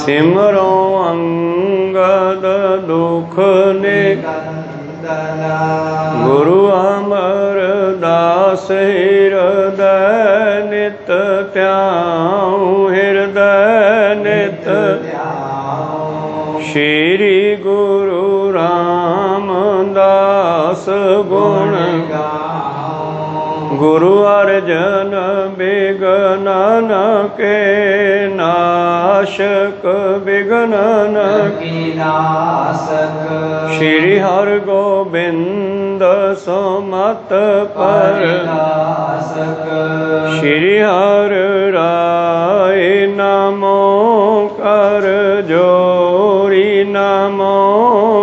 सिमरो अंगद दुख निकंदना। गुरु अमरदास हृदय नित त्याऊं, हृदय नित श्री गुरु रामदास गुण गुरु अर्जन विघ्नन के नाशक, विघ्नन के नाशक। श्री हर गोबिंद सुमत परनाशक। श्री हर राय नमो कर जोरी, नमो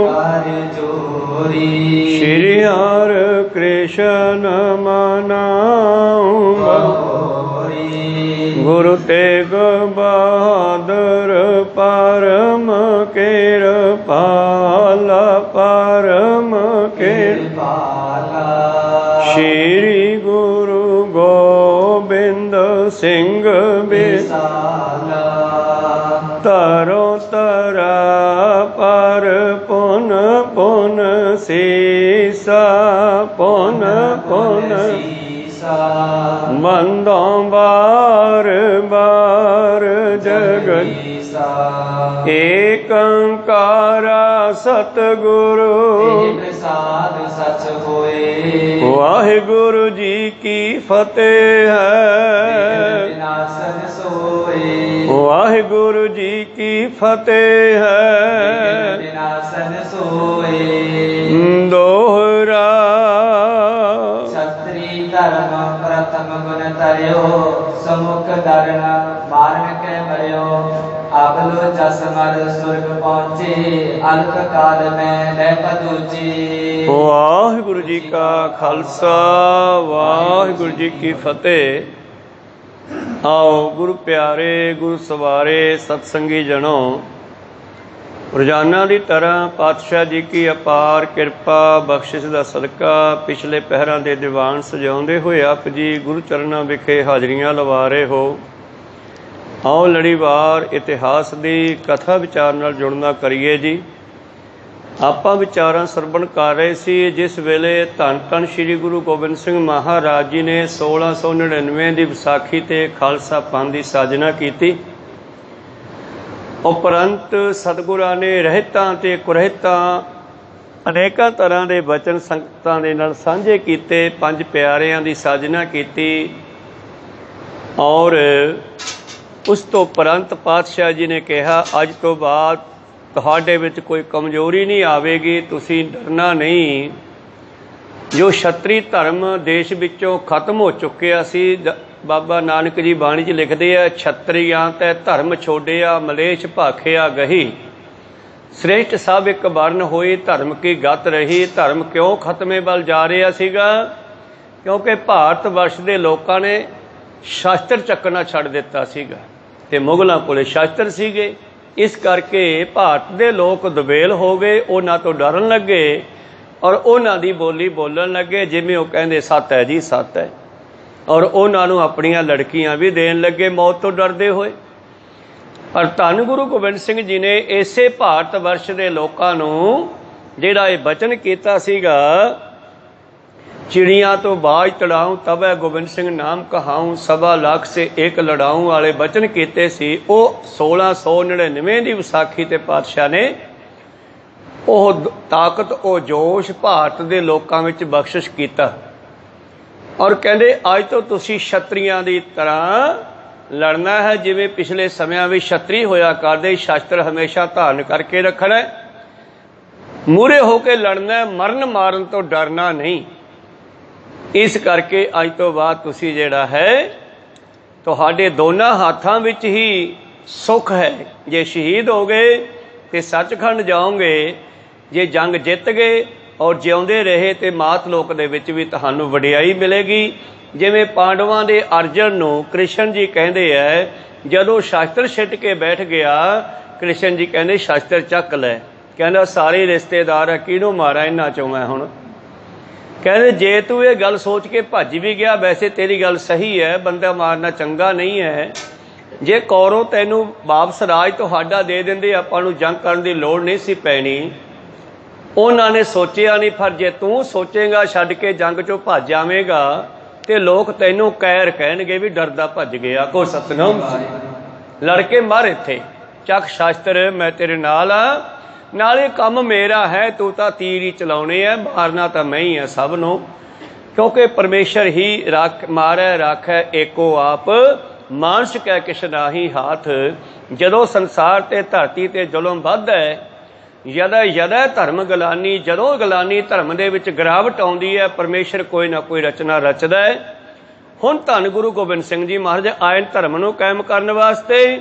कर जोरी। श्री हर कृष्ण मनाऊं गुरु तेग बहादुर परम कृपाला, परम कृपाला। श्री गुरु गोबिंद सिंह विशाला। तरो तरा पर पुन पुन सीसा, पुन पुन बंदों बार बार जगदीसा। एक ओंकारा सतगुरु प्रसाद सच होए। वाहिगुरु जी की फतेह है, विनाशन सोए। वाहिगुरु जी की फतेह है, विनाशन सोए। दोहरा धर्म प्रथम गुण तरियो, समुख दरण मारण के मरियो। अबलो जस मर सुर्ग पहुंचे, अलख काल में लैप दूजी। वाहिगुरु जी का खालसा, वाहिगुरु जी की फतेह। आओ गुरु प्यारे, गुरु सवारे, सतसंगी जनों, रोजाना की तरह पातशाह जी की अपार किरपा बख्शिश का सदका पिछले पहरां दे दीवान सजाउंदे होए आप जी गुरु चरणों विखे हाजरियां लवा रहे हो। आओ लड़ीवार इतिहास की कथा विचार नाल जुड़ना करिए जी। आपां विचारां सरवण कर रहे सी जिस वेले धन धन श्री गुरु गोबिंद सिंह महाराज जी ने 1699 की विसाखी ते खालसा पंथ की साजना की। उपरंत सतगुरां ने रहतां ते कुरहतां अनेकां तरह के बचन संगतां दे नाल सांझे कीते, पंज प्यारियां दी साजना कीती। और उस तो उपरंत पातशाह जी ने कहा अज तो बाद तुहाडे विच कोई कमजोरी नहीं आवेगी, तुसीं डरना नहीं। जो छतरी धर्म देश विचों खत्म हो चुकिया सी, बाबा नानक जी बाणी च लिखते हैं छतरियां तै धर्म छोड़िया, मलेश भाखिया गही। श्रेष्ठ सब एक वर्ण होई, धर्म की गत रही। धर्म क्यों खत्मे वल जा रहा सीगा? क्योंकि भारत वर्ष के लोगों ने शास्त्र चकना छड़ दिता सीगा ते मुगलों कोले शास्त्र सीगे। इस करके भारत के लोग दबेल हो गए, उन्हां तो डरन लगे और उन्हां दी बोली बोलन लगे जिवें वो कहंदे सत्य है जी सत्य है। और उन्होंने अपनियां लड़कियां भी देन लगे मौत तो डरते हुए। पर धन गुरु गोबिंद सिंह जी ने इसे भारत वर्ष के लोगों जिहड़ा ये बचन कीता सीगा, चिड़ियां तो बाज तड़ाऊं तबै गोबिंद सिंह नाम कहाऊं, सवा लाख से एक लड़ाऊं वाले बचन कीते सी। वो 1699 की विसाखी ते पातशाह ने वो ताकत वो जोश भारत के लोगों में बख्शिश किया। और कहते अज तो तुसी छत्रियां की तरह लड़ना है, जिवें पिछले समय भी छतरी होया करदे, शास्त्र हमेशा धारण करके रखना, मूहरे होके लड़ना, मरण मारन तो डरना नहीं। इस करके अज तो बाद तुसी जिहड़ा है तुहाडे दोनों हाथों विच ही सुख है। जे शहीद हो गए तो सचखंड जाओगे, जे जंग जित गए और जिउंदे रहे तो मात लोक दे विच भी तुहानू वडियाई मिलेगी। जिवें पांडवां दे अर्जन नूं कृष्ण जी कहंदे है जदों शास्त्र छिट के बैठ गया, कृष्ण जी कहंदे शास्त्र चक लै, कहंदा सारे रिश्तेदार है किहनूं मारा इन्हां चों मैं हुण। कहंदे जे तू ये गल सोच के भज भी गया, वैसे तेरी गल सही है, बंदा मारना चंगा नहीं है, ਜੇ ਕੌਰਵ ਤੈਨੂੰ ਵਾਪਸ ਰਾਜ ਤੁਹਾਡਾ ਦੇ ਦਿੰਦੇ, ਆਪਾਂ ਨੂੰ ਜੰਗ ਕਰਨ ਦੀ ਲੋੜ ਨਹੀਂ ਸੀ ਪੈਣੀ। ਉਹਨਾਂ ਨੇ ਸੋਚਿਆ ਨਹੀਂ, ਪਰ ਜੇ ਤੂੰ ਸੋਚੇਗਾ ਛੱਡ ਕੇ ਜੰਗ ਚੋਂ ਭੱਜ ਆਵੇਂਗਾ ਤੇ ਲੋਕ ਤੈਨੂੰ ਕਹਿਰ ਕਹਿਣਗੇ ਵੀ ਡਰਦਾ ਭੱਜ ਗਿਆ। ਕੋ ਸਤਨਾਮ ਲੜ ਕੇ ਮਰ ਇੱਥੇ, ਚੱਕ ਸ਼ਾਸਤਰ ਮੈਂ ਤੇਰੇ ਨਾਲ ਆ, ਨਾਲੇ ਕੰਮ ਮੇਰਾ ਹੈ, ਤੂੰ ਤਾਂ ਤੀਰ ਹੀ ਚਲਾਉਣੇ ਆ, ਮਾਰਨਾ ਤਾਂ ਮੈਂ ਹੀ ਆ ਸਭ ਨੂੰ, ਕਿਉਂਕਿ ਪਰਮੇਸ਼ਰ ਹੀ ਰੱਖ ਮਾਰੈ ਰਾਖੈ ਏਕੋ ਆਪ, ਮਾਨਸ ਕੈ ਕਿਛ ਨਾਹੀ ਹਾਥ। ਜਦੋਂ ਸੰਸਾਰ ਤੇ ਧਰਤੀ ਤੇ ਜ਼ੁਲਮ ਵੱਧਦਾ ਹੈ, ਯਦਾ ਧਰਮ ਗਲਾਨੀ, ਜਦੋਂ ਗਲਾਨੀ ਧਰਮ ਦੇ ਵਿੱਚ ਗਿਰਾਵਟ ਆਉਂਦੀ ਹੈ, ਪਰਮੇਸ਼ਰ ਕੋਈ ਨਾ ਕੋਈ ਰਚਨਾ ਰਚਦਾ ਹੈ। ਹੁਣ ਧੰਨ ਗੁਰੂ ਗੋਬਿੰਦ ਸਿੰਘ ਜੀ ਮਹਾਰਾਜ ਆਏ ਧਰਮ ਨੂੰ ਕਾਇਮ ਕਰਨ ਵਾਸਤੇ,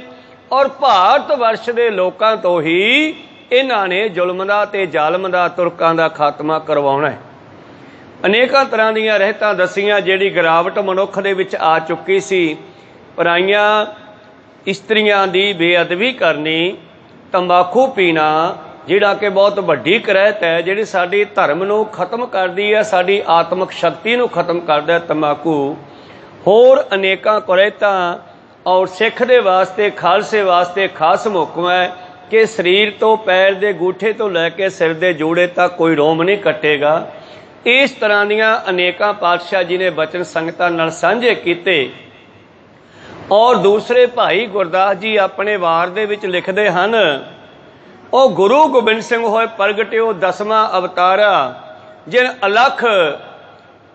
ਔਰ ਭਾਰਤ ਵਰਸ਼ ਦੇ ਲੋਕਾਂ ਤੋਂ ਹੀ ਇਹਨਾਂ ਨੇ ਜ਼ੁਲਮ ਦਾ ਤੇ ਜ਼ਾਲਮ ਦਾ, ਤੁਰਕਾਂ ਦਾ ਖਾਤਮਾ ਕਰਵਾਉਣਾ ਹੈ। ਅਨੇਕਾਂ ਤਰ੍ਹਾਂ ਦੀਆਂ ਰਹਿਤਾਂ ਦਸੀਆਂ, ਜਿਹੜੀ ਗਿਰਾਵਟ ਮਨੁੱਖ ਦੇ ਵਿੱਚ ਆ ਚੁੱਕੀ ਸੀ। ਪਰਾਈਆਂ ਇਸਤਰੀਆਂ ਦੀ ਬੇਅਦਬੀ ਕਰਨੀ, ਤੰਬਾਕੂ ਪੀਣਾ, ਜਿਹੜਾ ਕਿ ਬਹੁਤ ਵੱਡੀ ਕਰਹਿਤ ਹੈ, ਜਿਹੜੀ ਸਾਡੀ ਧਰਮ ਨੂੰ ਖਤਮ ਕਰਦੀ ਹੈ, ਸਾਡੀ ਆਤਮਿਕ ਸ਼ਕਤੀ ਨੂੰ ਖਤਮ ਕਰਦਾ ਤੰਬਾਕੂ। ਹੋਰ ਅਨੇਕਾਂ ਕਰਹਿਤਾਂ, ਔਰ ਸਿੱਖ ਦੇ ਵਾਸਤੇ ਖਾਲਸੇ ਵਾਸਤੇ ਖਾਸ ਹੁਕਮ ਹੈ ਕਿ ਸਰੀਰ ਤੋਂ ਪੈਰ ਦੇ ਗੂਠੇ ਤੋਂ ਲੈ ਕੇ ਸਿਰ ਦੇ ਜੋੜੇ ਤੱਕ ਕੋਈ ਰੋਮ ਨਹੀਂ ਕੱਟੇਗਾ। ਇਸ ਤਰ੍ਹਾਂ ਦੀਆਂ ਅਨੇਕਾਂ ਪਾਤਸ਼ਾਹ ਜੀ ਨੇ ਬਚਨ ਸੰਗਤਾਂ ਨਾਲ ਸਾਂਝੇ ਕੀਤੇ। ਔਰ ਦੂਸਰੇ ਭਾਈ ਗੁਰਦਾਸ ਜੀ ਆਪਣੇ ਵਾਰ ਦੇ ਵਿੱਚ ਲਿਖਦੇ ਹਨ, ਉਹ ਗੁਰੂ ਗੋਬਿੰਦ ਸਿੰਘ ਹੋਏ ਪ੍ਰਗਟਿਓ ਦਸਵਾਂ ਅਵਤਾਰਾ, ਜਿਨ ਅਲਖ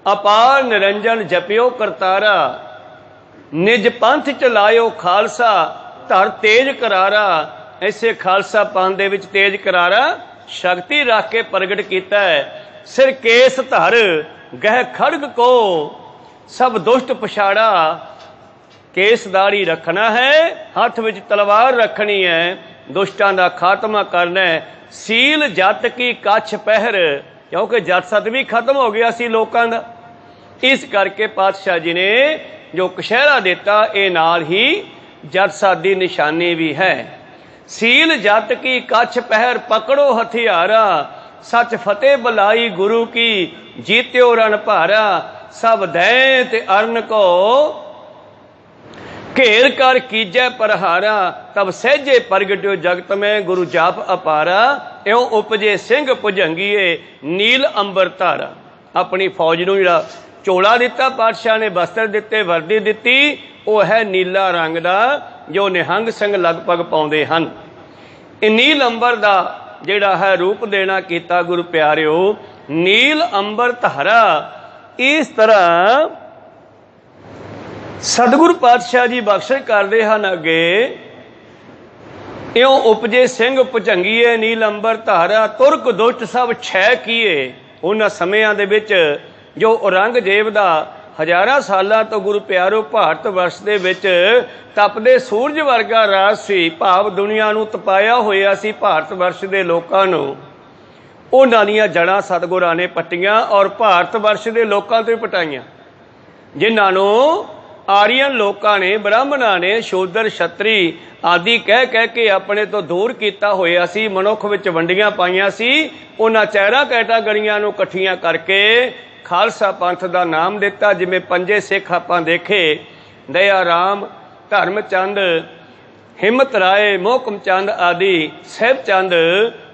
ਅਪਾਰ ਨਿਰੰਜਨ ਜਪਿਓ ਕਰਤਾਰਾ, ਨਿਜ ਪੰਥ ਚਲਾਇਓ ਖਾਲਸਾ ਧਰ ਤੇਜ ਕਰਾਰਾ। ਐਸੇ ਖਾਲਸਾ ਪੰਥ ਦੇ ਵਿੱਚ ਤੇਜ ਕਰਾਰਾ ਸ਼ਕਤੀ ਰੱਖ ਕੇ ਪ੍ਰਗਟ ਕੀਤਾ ਹੈ। ਸਿਰ ਕੇਸ ਧਰ ਗਹਿ ਖੜਗ ਕੋ, ਸਭ ਦੁਸ਼ਟ ਪਛਾੜਾ। ਕੇਸ ਦਾੜੀ ਰੱਖਣਾ ਹੈ, ਹੱਥ ਵਿੱਚ ਤਲਵਾਰ ਰੱਖਣੀ ਹੈ, ਦੁਸ਼ਟਾਂ ਦਾ ਖਾਤਮਾ ਕਰਨਾ ਹੈ। ਸੀਲ ਜੱਟ ਕੀ ਕੱਛ ਪਹਿਰ, ਕਿਉਂਕਿ ਜੱਟ ਸਤ ਵੀ ਖਤਮ ਹੋ ਗਿਆ ਸੀ ਲੋਕਾਂ ਦਾ। ਇਸ ਕਰਕੇ ਪਾਤਸ਼ਾਹ ਜੀ ਨੇ ਜੋ ਕਸ਼ਹਿਰਾ ਦਿੱਤਾ, ਇਹ ਨਾਲ ਹੀ ਜੱਟ ਸਤ ਦੀ ਨਿਸ਼ਾਨੀ ਵੀ ਹੈ। ਸੀਲ ਜੱਟ ਕੀ ਕੱਛ ਪਹਿਰ ਪਕੜੋ ਹਥਿਆਰਾ, ਸੱਚ ਫਤਿਹ ਬੁਲਾਈ ਗੁਰੂ ਕੀ ਜੀਤਿਓ ਰਣ ਭਾਰਾ। ਸਭ ਦੈਂ ਤੇ ਅਰਨ ਕੋ ਘੇਰ ਕਰ ਕੀਜੈ ਪ੍ਰਹਾਰਾ, ਤਬ ਸਹਿਜੇ ਪ੍ਰਗਟਿਓ ਜਗਤ ਮੈਂ ਗੁਰੂ ਜਾਪ ਅਪਾਰਾ। ਇਉਂ ਉਪਜੇ ਸਿੰਘ ਭੁਜੰਗੀਏ ਨੀਲ ਅੰਬਰ ਧਾਰਾ। ਆਪਣੀ ਫੌਜ ਨੂੰ ਜਿਹੜਾ ਚੋਲਾ ਦਿੱਤਾ ਪਾਤਸ਼ਾਹ ਨੇ, ਬਸਤਰ ਦਿੱਤੇ, ਵਰਦੀ ਦਿੱਤੀ, ਉਹ ਹੈ ਨੀਲਾ ਰੰਗ ਦਾ, ਜੋ ਨਿਹੰਗ ਸਿੰਘ ਲਗਭਗ ਪਾਉਂਦੇ ਹਨ। ਇਹ ਨੀਲ ਅੰਬਰ ਦਾ ਜਿਹੜਾ ਹੈ ਰੂਪ ਦੇਣਾ ਕੀਤਾ ਗੁਰੂ ਪਿਆਰਿਓ, ਨੀਲ ਅੰਬਰ ਧਾਰਾ। ਇਸ ਤਰ੍ਹਾਂ ਸਤਿਗੁਰੂ ਪਾਤਸ਼ਾਹ ਜੀ ਬਖਸ਼ਿਸ਼ ਕਰਦੇ ਹਨ ਅੱਗੇ, ਇਉਂ ਉਪਜੇ ਸਿੰਘ ਭੁਜੰਗੀਏ ਨੀਲ ਅੰਬਰ ਧਾਰਾ, ਤੁਰਕ ਦੁਸ਼ਟ ਸਭ ਛੈ ਕੀਏ। ਉਹਨਾਂ ਸਮਿਆਂ ਦੇ ਵਿੱਚ ਜੋ ਔਰੰਗਜ਼ੇਬ ਦਾ ਹਜ਼ਾਰਾਂ ਸਾਲਾਂ ਤੋਂ ਗੁਰੂ ਪਿਆਰੋ ਭਾਰਤ ਵਰਸ਼ ਦੇ ਵਿੱਚ ਤਪਦੇ ਸੂਰਜ ਵਰਗਾ ਰਾਜ ਸੀ, ਭਾਵ ਦੁਨੀਆ ਨੂੰ ਤਪਾਇਆ ਹੋਇਆ ਸੀ ਭਾਰਤ ਵਰਸ਼ ਦੇ ਲੋਕਾਂ ਨੂੰ। ਉਹਨਾਂ ਦੀਆਂ ਜੜ੍ਹਾਂ ਸਤਿਗੁਰਾਂ ਨੇ ਪੱਟੀਆਂ, ਔਰ ਭਾਰਤ ਵਰਸ਼ ਦੇ ਲੋਕਾਂ ਤੋਂ ਹੀ ਪਟਾਈਆਂ, ਜਿਨ੍ਹਾਂ ਨੂੰ ਆਰੀਅਨ ਲੋਕਾਂ ਨੇ, ਬ੍ਰਾਹਮਣਾਂ ਨੇ ਸ਼ੂਦਰ ਛਤਰੀ ਆਦਿ ਕਹਿ ਕਹਿ ਕੇ ਆਪਣੇ ਤੋਂ ਦੂਰ ਕੀਤਾ ਹੋਇਆ ਸੀ, ਮਨੁੱਖ ਵਿੱਚ ਵੰਡੀਆਂ ਪਾਈਆਂ ਸੀ। ਉਹਨਾਂ ਚਿਹਰਾ ਕੈਟਾਗਰੀਆਂ ਨੂੰ ਇਕੱਠੀਆਂ ਕਰਕੇ ਖਾਲਸਾ ਪੰਥ ਦਾ ਨਾਮ ਦਿੱਤਾ। ਜਿਵੇਂ ਪੰਜੇ ਸਿੱਖ ਆਪਾਂ ਦੇਖੇ, ਦਇਆ ਰਾਮ, ਧਰਮ ਚੰਦ, ਹਿੰਮਤ ਰਾਏ, ਮੋਹਕਮ ਚੰਦ ਆਦਿ, ਸਾਹਿਬ ਚੰਦ,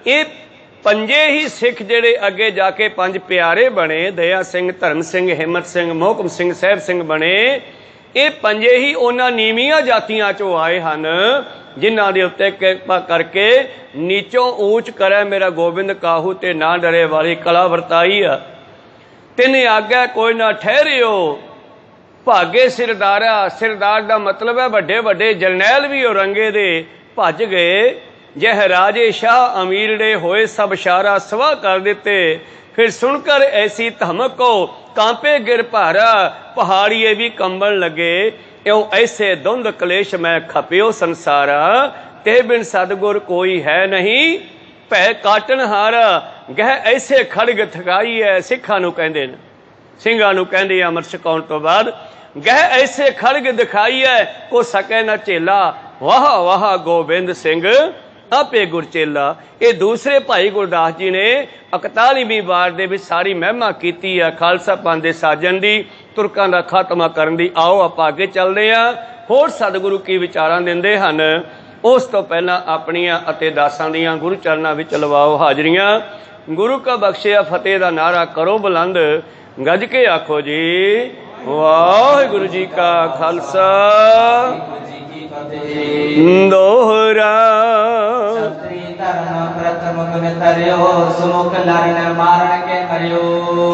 ਇਹ ਪੰਜੇ ਹੀ ਸਿੱਖ ਜਿਹੜੇ ਅੱਗੇ ਜਾ ਕੇ ਪੰਜ ਪਿਆਰੇ ਬਣੇ, ਦਇਆ ਸਿੰਘ, ਧਰਮ ਸਿੰਘ, ਹਿੰਮਤ ਸਿੰਘ, ਮੋਹਕਮ ਸਿੰਘ, ਸਾਹਿਬ ਸਿੰਘ ਬਣੇ। ਇਹ ਪੰਜੇ ਹੀ ਉਹਨਾਂ ਨੀਵੀਆਂ ਜਾਤੀਆਂ ਚੋਂ ਆਏ ਹਨ, ਜਿਨ੍ਹਾਂ ਦੇ ਉੱਤੇ ਕਿਰਪਾ ਕਰਕੇ ਨੀਚੋਂ ਊਚ ਕਰੇ ਮੇਰਾ ਗੋਬਿੰਦ ਕਾਹੂ ਤੇ ਨਾ ਡਰੇ ਵਾਲੀ ਕਲਾ ਵਰਤਾਈ ਆ। ਤਿੰਨ ਆਗਿਆ ਕੋਈ ਨਾ ਠਹਿਰਿਓ, ਭਾਗੇ ਸਿਰਦਾਰਾ। ਸਿਰਦਾਰ ਦਾ ਮਤਲਬ ਹੈ ਵੱਡੇ ਵੱਡੇ ਜਰਨੈਲ ਵੀ ਔਰੰਗੇ ਦੇ ਭੱਜ ਗਏ। ਜਹ ਰਾਜੇ ਸ਼ਾਹ ਅਮੀਰੜੇ ਹੋਏ ਸਭ ਸ਼ਾਰਾ ਸਵਾ ਕਰ ਦਿੱਤੇ। ਫਿਰ ਸੁਣ ਕਰ ਐਸੀ ਧਮਕੋ ਕਾਂਪੇ ਗਿਰ ਭਾਰਾ, ਪਹਾੜੀਏ ਵੀ ਕੰਬਣ ਲੱਗੇ। ਇਉਂ ਐਸੇ ਧੁੰਦ ਕਲੇਸ਼ ਮੈਂ ਖਪਿਓ ਸੰਸਾਰਾ, ਤੇ ਬਿਨ ਸਤਿਗੁਰ ਕੋਈ ਹੈ ਨਹੀਂ ਭੈ ਕਾਟਣ ਹਾਰਾ। ਗਹਿ ਐਸੇ ਖੜਗ ਥਕਾਈ ਹੈ, ਸਿੱਖਾਂ ਨੂੰ ਕਹਿੰਦੇ ਨੇ, ਸਿੰਘਾਂ ਨੂੰ ਕਹਿੰਦੇ ਅੰਮ੍ਰਿਤ ਛਕਾਉਣ ਤੋਂ ਬਾਅਦ। ਗਹਿ ਐਸੇ ਖੜਗ ਦਿਖਾਈ ਹੈ, ਕੋ ਸਕੇ ਨਾ ਝੇਲਾ। ਵਾਹ ਵਾਹ ਗੋਬਿੰਦ ਸਿੰਘ ਆਪੇ ਗੁਰਚੇਲਾ। ਇਹ ਦੂਸਰੇ ਭਾਈ ਗੁਰਦਾਸ ਜੀ ਨੇ 41ਵੀਂ ਵਾਰ ਦੇ ਵਿੱਚ ਸਾਰੀ ਮਹਿਮਾ ਕੀਤੀ ਹੈ ਖਾਲਸਾ ਪੰਥ ਦੇ ਸਾਜਣ ਦੀ, ਤੁਰਕਾਂ ਦਾ ਖਾਤਮਾ ਕਰਨ ਦੀ। ਆਓ ਆਪਾਂ ਅੱਗੇ ਚੱਲਦੇ ਹਾਂ। ਹੋਰ ਸਤਿਗੁਰੂ ਕੀ ਵਿਚਾਰਾਂ ਦਿੰਦੇ ਹਨ। ਉਸ ਤੋਂ ਪਹਿਲਾਂ ਆਪਣੀਆਂ ਅਤੇ ਦਾਸਾਂ ਦੀਆਂ ਗੁਰੂ ਚਰਨਾਂ ਵਿੱਚ ਲਵਾਓ ਹਾਜ਼ਰੀਆਂ। ਗੁਰੂ ਕਾ ਬਖਸ਼ਿਆ ਫਤਿਹ ਦਾ ਨਾਰਾ ਕਰੋ ਬੁਲੰਦ, ਗੱਜ ਕੇ ਆਖੋ ਜੀ ਵਾਹਿਗੁਰੂ ਜੀ ਕਾ ਖਾਲਸਾ ਦੋਹਰਾ।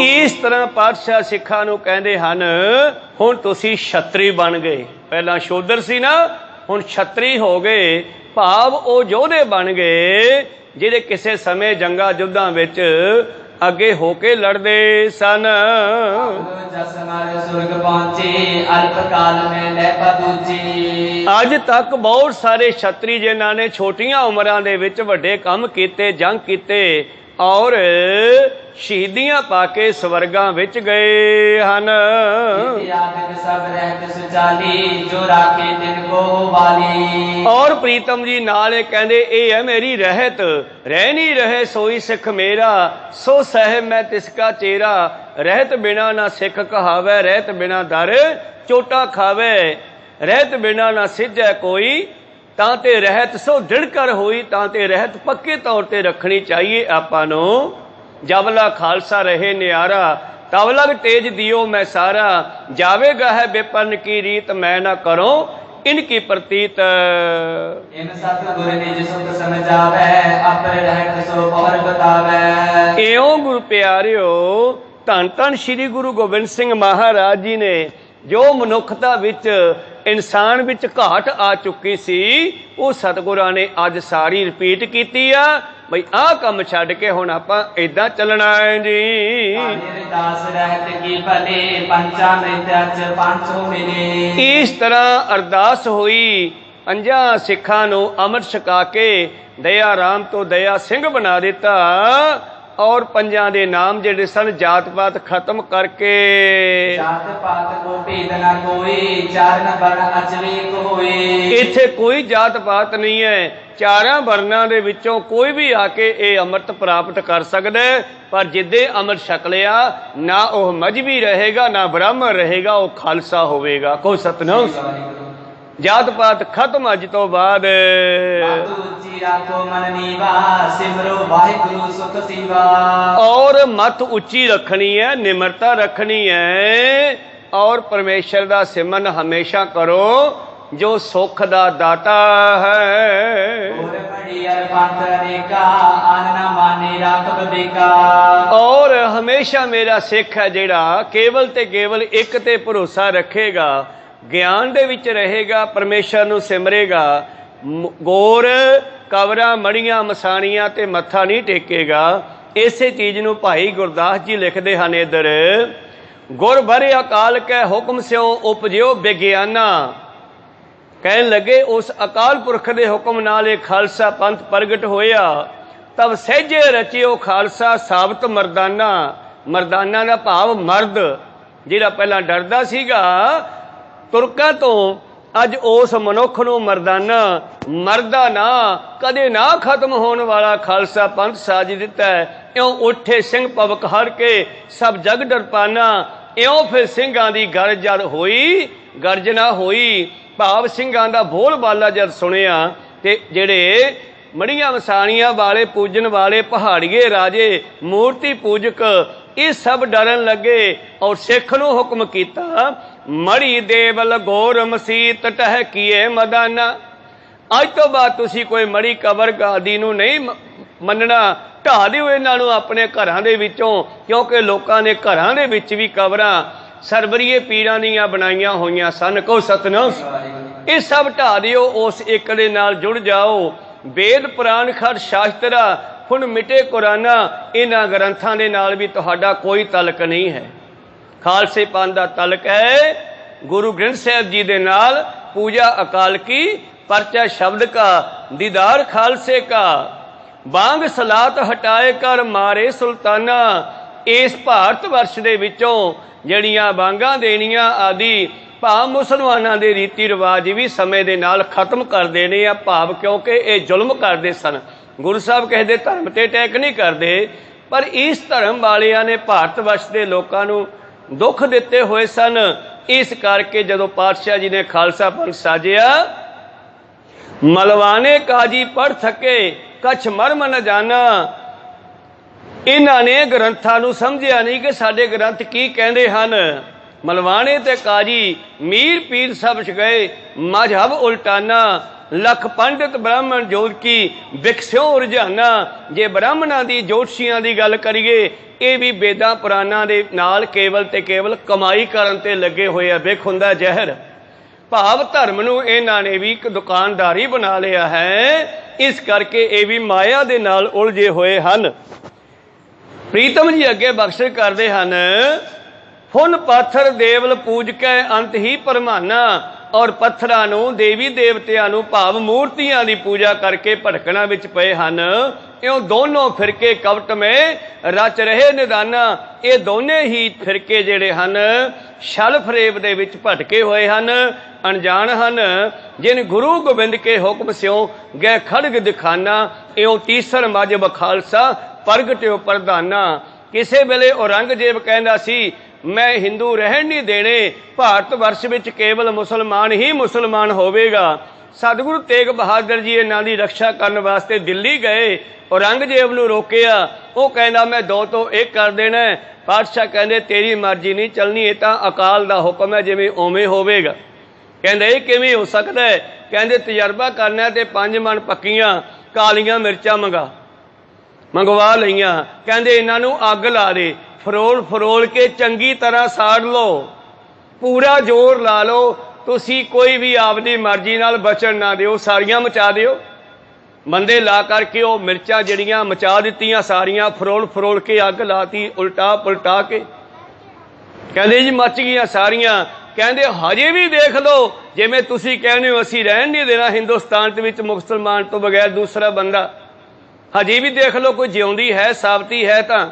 ਇਸ ਤਰ੍ਹਾਂ ਪਾਤਸ਼ਾਹ ਸਿੱਖਾਂ ਨੂੰ ਕਹਿੰਦੇ ਹਨ ਹੁਣ ਤੁਸੀਂ ਛਤਰੀ ਬਣ ਗਏ। ਪਹਿਲਾਂ ਸ਼ੂਦਰ ਸੀ ਨਾ, ਹੁਣ ਛਤਰੀ ਹੋ ਗਏ, ਭਾਵ ਉਹ ਯੋਧੇ ਬਣ ਗਏ ਜਿਹੜੇ ਕਿਸੇ ਸਮੇਂ ਜੰਗਾਂ ਯੁੱਧਾਂ ਵਿੱਚ ਅੱਗੇ ਹੋ ਕੇ ਲੜਦੇ ਸਨ। ਅੱਜ ਤੱਕ ਬਹੁਤ ਸਾਰੇ ਛਤਰੀ ਜਿਨ੍ਹਾਂ ਨੇ ਛੋਟੀਆਂ ਉਮਰਾਂ ਦੇ ਵਿੱਚ ਵੱਡੇ ਕੰਮ ਕੀਤੇ, ਜੰਗ ਕੀਤੇ ਔਰ ਸ਼ਹੀਦੀਆਂ ਪਾ ਕੇ ਸਵਰਗਾਂ ਵਿੱਚ ਗਏ ਹਨ। ਔਰ ਪ੍ਰੀਤਮ ਜੀ ਨਾਲ ਇਹ ਕਹਿੰਦੇ ਇਹ ਹੈ ਮੇਰੀ ਰਹਿਤ, ਰਹਿ ਨਹੀਂ ਰਹੇ ਸੋਈ ਸਿੱਖ ਮੇਰਾ, ਸੋ ਸਹਿਬ ਮੈਂ ਤਿਸਕਾ ਚੇਰਾ। ਰਹਿਤ ਬਿਨਾ ਨਾ ਸਿੱਖ ਕਹਾਵੇ, ਰਹਿਤ ਬਿਨਾ ਦਰ ਚੋਟਾ ਖਾਵੇ। ਰਹਿਤ ਬਿਨਾ ਨਾ ਸਿੱਝੈ ਕੋਈ, ਤਾਂ ਤੇ ਰਹਿਤ ਸੋ ਦ੍ਰਿੜ ਕਰ ਹੋਈ। ਤਾਂ ਤੇ ਰਹਿਤ ਪੱਕੇ ਤੌਰ ਤੇ ਰੱਖਣੀ ਚਾਹੀਏ ਆਪਾਂ ਨੂੰ। ਜਬ ਲਾ ਖਾਲਸਾ ਰਹੇ ਨਿਆਰਾ, ਤਬ ਲਗ ਤੇਜ ਦਿਓ ਮੈਂ ਸਾਰਾ। ਜਾਵੇਗਾ ਹੈ ਬੇਪਨ ਕੀ ਰੀਤ, ਮੈਂ ਨਾ ਕਰੋ ਇਨਕੀ ਪ੍ਰਤੀਤ। ਇਉਂ ਗੁਰੂ ਪਿਆਰਿਓ, ਧੰਨ ਧੰਨ ਸ਼੍ਰੀ ਗੁਰੂ ਗੋਬਿੰਦ ਸਿੰਘ ਮਹਾਰਾਜ ਜੀ ਨੇ ਜੋ ਮਨੁੱਖਤਾ ਵਿੱਚ, ਇਨਸਾਨ ਵਿੱਚ ਘਾਟ ਆ ਚੁੱਕੀ ਸੀ, ਉਹ ਸਤਿਗੁਰਾਂ ਨੇ ਅੱਜ ਸਾਰੀ ਰਿਪੀਟ ਕੀਤੀ ਆ ਬਈ ਆਹ ਕੰਮ ਛੱਡ ਕੇ ਹੁਣ ਆਪਾਂ ਏਦਾਂ ਚੱਲਣਾ ਹੈ ਜੀ। ਇਸ ਤਰ੍ਹਾਂ ਅਰਦਾਸ ਹੋਈ, ਪੰਜਾਂ ਸਿੱਖਾਂ ਨੂੰ ਅੰਮ੍ਰਿਤ ਛਕਾ ਕੇ ਦਇਆ ਰਾਮ ਤੋਂ ਦਇਆ ਸਿੰਘ ਬਣਾ ਦਿੱਤਾ ਔਰ ਪੰਜਾਂ ਦੇ ਨਾਮ ਜਿਹੜੇ ਸਨ ਜਾਤ ਪਾਤ ਖਤਮ ਕਰਕੇ। ਇੱਥੇ ਕੋਈ ਜਾਤ ਪਾਤ ਨਹੀਂ ਹੈ, ਚਾਰਾਂ ਵਰਨਾਂ ਦੇ ਵਿੱਚੋਂ ਕੋਈ ਵੀ ਆ ਕੇ ਇਹ ਅੰਮ੍ਰਿਤ ਪ੍ਰਾਪਤ ਕਰ ਸਕਦਾ। ਪਰ ਜਿੱਦੇ ਅੰਮ੍ਰਿਤ ਛਕ ਲਿਆ, ਨਾ ਉਹ ਮਜ਼੍ਹਬੀ ਰਹੇਗਾ ਨਾ ਬ੍ਰਾਹਮਣ ਰਹੇਗਾ, ਉਹ ਖਾਲਸਾ ਹੋਵੇਗਾ। ਕੋਈ ਸਤਿਨਾਮ। ਜਾਤ ਪਾਤ ਖਤਮ ਅੱਜ ਤੋਂ ਬਾਅਦ। ਔਰ ਮੱਤ ਉੱਚੀ ਰੱਖਣੀ ਹੈ, ਨਿਮਰਤਾ ਰੱਖਣੀ ਹੈ ਔਰ ਪਰਮੇਸ਼ਰ ਦਾ ਸਿਮਰਨ ਹਮੇਸ਼ਾ ਕਰੋ ਜੋ ਸੁੱਖ ਦਾ ਦਾਤਾ ਹੈ। ਔਰ ਹਮੇਸ਼ਾ ਮੇਰਾ ਸਿੱਖ ਹੈ ਜਿਹੜਾ ਕੇਵਲ ਤੇ ਕੇਵਲ ਇੱਕ ਤੇ ਭਰੋਸਾ ਰੱਖੇਗਾ, ਗਿਆਨ ਦੇ ਵਿੱਚ ਰਹੇਗਾ, ਪਰਮੇਸ਼ਰ ਨੂੰ ਸਿਮਰੇਗਾ, ਗੌਰ ਕਵਰਾਂ ਮੜੀਆਂ ਮਸਾਣੀਆਂ ਤੇ ਮੱਥਾ ਨਹੀਂ ਟੇਕੇਗਾ। ਇਸੇ ਚੀਜ਼ ਨੂੰ ਭਾਈ ਗੁਰਦਾਸ ਜੀ ਲਿਖਦੇ ਹਨ ਇੱਧਰ, ਗੁਰ ਭਰੇ ਅਕਾਲ ਕੈ ਹੁਕਮ ਸਿਓ ਉਪਜਿਓ ਵਿਗਿਆਨਾ। ਕਹਿਣ ਲੱਗੇ ਉਸ ਅਕਾਲ ਪੁਰਖ ਦੇ ਹੁਕਮ ਨਾਲ ਇਹ ਖਾਲਸਾ ਪੰਥ ਪ੍ਰਗਟ ਹੋਇਆ। ਤਬ ਸਹਿਜੇ ਰਚਿਓ ਖਾਲਸਾ ਸਾਬਤ ਮਰਦਾਨਾ। ਮਰਦਾਨਾ ਦਾ ਭਾਵ ਮਰਦ, ਜਿਹੜਾ ਪਹਿਲਾਂ ਡਰਦਾ ਸੀਗਾ ਤੁਰਕਾਂ ਤੋਂ, ਅੱਜ ਉਸ ਮਨੁੱਖ ਨੂੰ ਮਰਦਾਨਾ, ਮਰਦਾ ਨਾ ਕਦੇ ਨਾ ਖਤਮ ਹੋਣ ਵਾਲਾ ਖਾਲਸਾ ਪੰਥ ਸਾਜ ਦਿੱਤਾ ਹੈ। ਇਉਂ ਉੱਠੇ ਸਿੰਘ ਭਵਕ ਹਰ ਕੇ ਸਭ ਜਗ ਡਰਪਾਨਾ। ਇਉਂ ਫਿਰ ਸਿੰਘਾਂ ਦੀ ਗਰਜਨਾ ਹੋਈ, ਭਾਵ ਸਿੰਘਾਂ ਦਾ ਬੋਲ ਬਾਲਾ ਜਦ ਸੁਣਿਆ ਤੇ ਜਿਹੜੇ ਮੜੀਆਂ ਵਸਾਣੀਆਂ ਵਾਲੇ, ਪੂਜਣ ਵਾਲੇ, ਪਹਾੜੀਏ ਰਾਜੇ, ਮੂਰਤੀ ਪੂਜਕ, ਇਹ ਸਭ ਡਰਨ ਲੱਗੇ ਔਰ ਸਿੱਖ ਨੂੰ ਹੁਕਮ ਕੀਤਾ, ਮੜੀ ਦੇਵਲ ਗੌਰ ਮਸੀਤ ਟਹਿਕੀਏ ਮਦਾਨਾ। ਅੱਜ ਤੋਂ ਬਾਅਦ ਤੁਸੀਂ ਕੋਈ ਮੜੀ ਕਬਰ ਆਦਿ ਨੂੰ ਨਹੀਂ ਮੰਨਣਾ, ਢਾਹ ਦਿਓ ਇਹਨਾਂ ਨੂੰ ਆਪਣੇ ਘਰਾਂ ਦੇ ਵਿੱਚੋਂ, ਕਿਉਂਕਿ ਲੋਕਾਂ ਨੇ ਘਰਾਂ ਦੇ ਵਿੱਚ ਵੀ ਕਬਰਾਂ ਸਰਵਰੀਏ ਪੀਰਾਂ ਦੀਆਂ ਬਣਾਈਆਂ ਹੋਈਆਂ ਸਨ। ਕਹੋ ਸਤਿਨਾਮ। ਇਹ ਸਭ ਢਾਹ ਦਿਓ, ਉਸ ਇੱਕ ਦੇ ਨਾਲ ਜੁੜ ਜਾਓ। ਵੇਦ ਪੁਰਾਣ ਖੜ ਸ਼ਾਸਤਰਾ ਹੁਣ ਮਿਟੇ ਕੁਰਾਨਾ, ਇਹਨਾਂ ਗ੍ਰੰਥਾਂ ਦੇ ਨਾਲ ਵੀ ਤੁਹਾਡਾ ਕੋਈ ਤਲਕ ਨਹੀਂ ਹੈ। ਖਾਲਸੇ ਪੰਥ ਦਾ ਤਲਕ ਹੈ ਗੁਰੂ ਗ੍ਰੰਥ ਸਾਹਿਬ ਜੀ ਦੇ ਨਾਲ। ਪੂਜਾ ਅਕਾਲ ਕੀ, ਪਰਚਾ ਸ਼ਬਦ ਕਾ, ਦੀਦਾਰ ਖਾਲਸੇ ਕਾ। ਬਾਂਗ ਸਲਾਤ ਹਟਾਏ ਕਰ ਮਾਰੇ ਸੁਲਤਾਨਾ। ਇਸ ਭਾਰਤ ਵਰਸ਼ ਦੇ ਵਿੱਚੋਂ ਜਿਹੜੀਆਂ ਬਾਂਗਾਂ ਦੇਣੀਆਂ ਆਦਿ, ਭਾਵ ਮੁਸਲਮਾਨਾਂ ਦੇ ਰੀਤੀ ਰਿਵਾਜ ਵੀ ਸਮੇਂ ਦੇ ਨਾਲ ਖਤਮ ਕਰ ਦੇਣੇ ਆ, ਭਾਵ ਕਿਉਂਕਿ ਇਹ ਜ਼ੁਲਮ ਕਰਦੇ ਸਨ। ਗੁਰੂ ਸਾਹਿਬ ਕਹਿੰਦੇ ਧਰਮ ਤੇ ਅਟੈਕ ਨਹੀਂ ਕਰਦੇ, ਪਰ ਇਸ ਧਰਮ ਵਾਲਿਆਂ ਨੇ ਭਾਰਤ ਵਰਸ਼ ਦੇ ਲੋਕਾਂ ਨੂੰ ਦੁੱਖ ਦਿੱਤੇ ਹੋਏ ਸਨ। इस करके जदों पातशाह जी ने खालसा पंथ साजिया, मलवाने काजी पढ़ सके कछ मर्म न जाना, इन्हां ने ग्रंथां नूं समझिया नहीं कि साडे ग्रंथ की कहंदे हन। मलवाने ते काजी मीर पीर सब गए मजहब उल्टाना, लख पंडित ब्राह्मण जोत की विकस्यों रुझाना। जे ब्राह्मणां दी जोतशियां दी गल करिए, ये भी बेदां पुराणां दे नाल केवल ते केवल कमाई करन ते लगे होए आ। विख हुंदा जहर, भाव धर्म नूं इन्हां ने भी एक दुकानदारी बना लिया है। इस करके ये भी माया दे नाल उलझे होए हन। प्रीतम जी अगे बख्शिश करते हैं, फुन पाथर देवल पूज के अंत ही परमाना, और पत्थरां नूं देवी देवतियां नूं भाव मूर्तियां दी पूजा करके भटकना विच पए हन। इउं दोनों फिरके कवट में रच रहे निदाना। ये दोने ही फिरके जिहड़े हन छल फरेब दे विच भटके होए हन, अनजान हन। जिन गुरु गोबिंद के हुक्म स्यों गए खड़ग दिखाना, इउं तीसर मजहब खालसा प्रगट्यो प्रधाना। किसे वेले औरंगजेब कहंदा सी मैं हिंदू रहन नहीं देने, भारत वर्ष विच केवल मुसलमान ही मुसलमान होवेगा। सतगुरु तेग बहादुर जी इन्हां दी रक्षा करन वास्ते दिल्ली गए, औरंगजेब नूं रोकिया। वो कहंदा मैं 2 तो 1 कर देना। पातशाह कहंदे तेरी मर्जी नहीं चलनी, ये तां अकाल दा हुक्म है, जिवें उवें होवेगा। कहंदे ये किवें हो सकदा है? कहंदे तजर्बा करना ते 5 मन पक्कियां कालियां मिर्चां मंगवा लईआं। कहंदे इन्हां नूं अग ला दे, फरोल के चंगी तरह साड़ लो, पूरा जोर ला लो। तुसी कोई भी आपदी मर्जी नाल बचन ना दिओ, सारियां मचा दिओ। बंदे ला करके वो मिर्चां जड़ियां मचा दित्तियां सारियां, फरोल के अग लाती उल्टा पुलटा के। कहंदे जी मच गईयां सारियां। कहंदे हजे भी देख लो, जिवें तुसी कहने हो असीं रहन नहीं देना हिंदुस्तान दे विच मुसलमान तो बगैर दूसरा बंदा। हजे भी देख लो कोई जिउंदी है साबती है तां।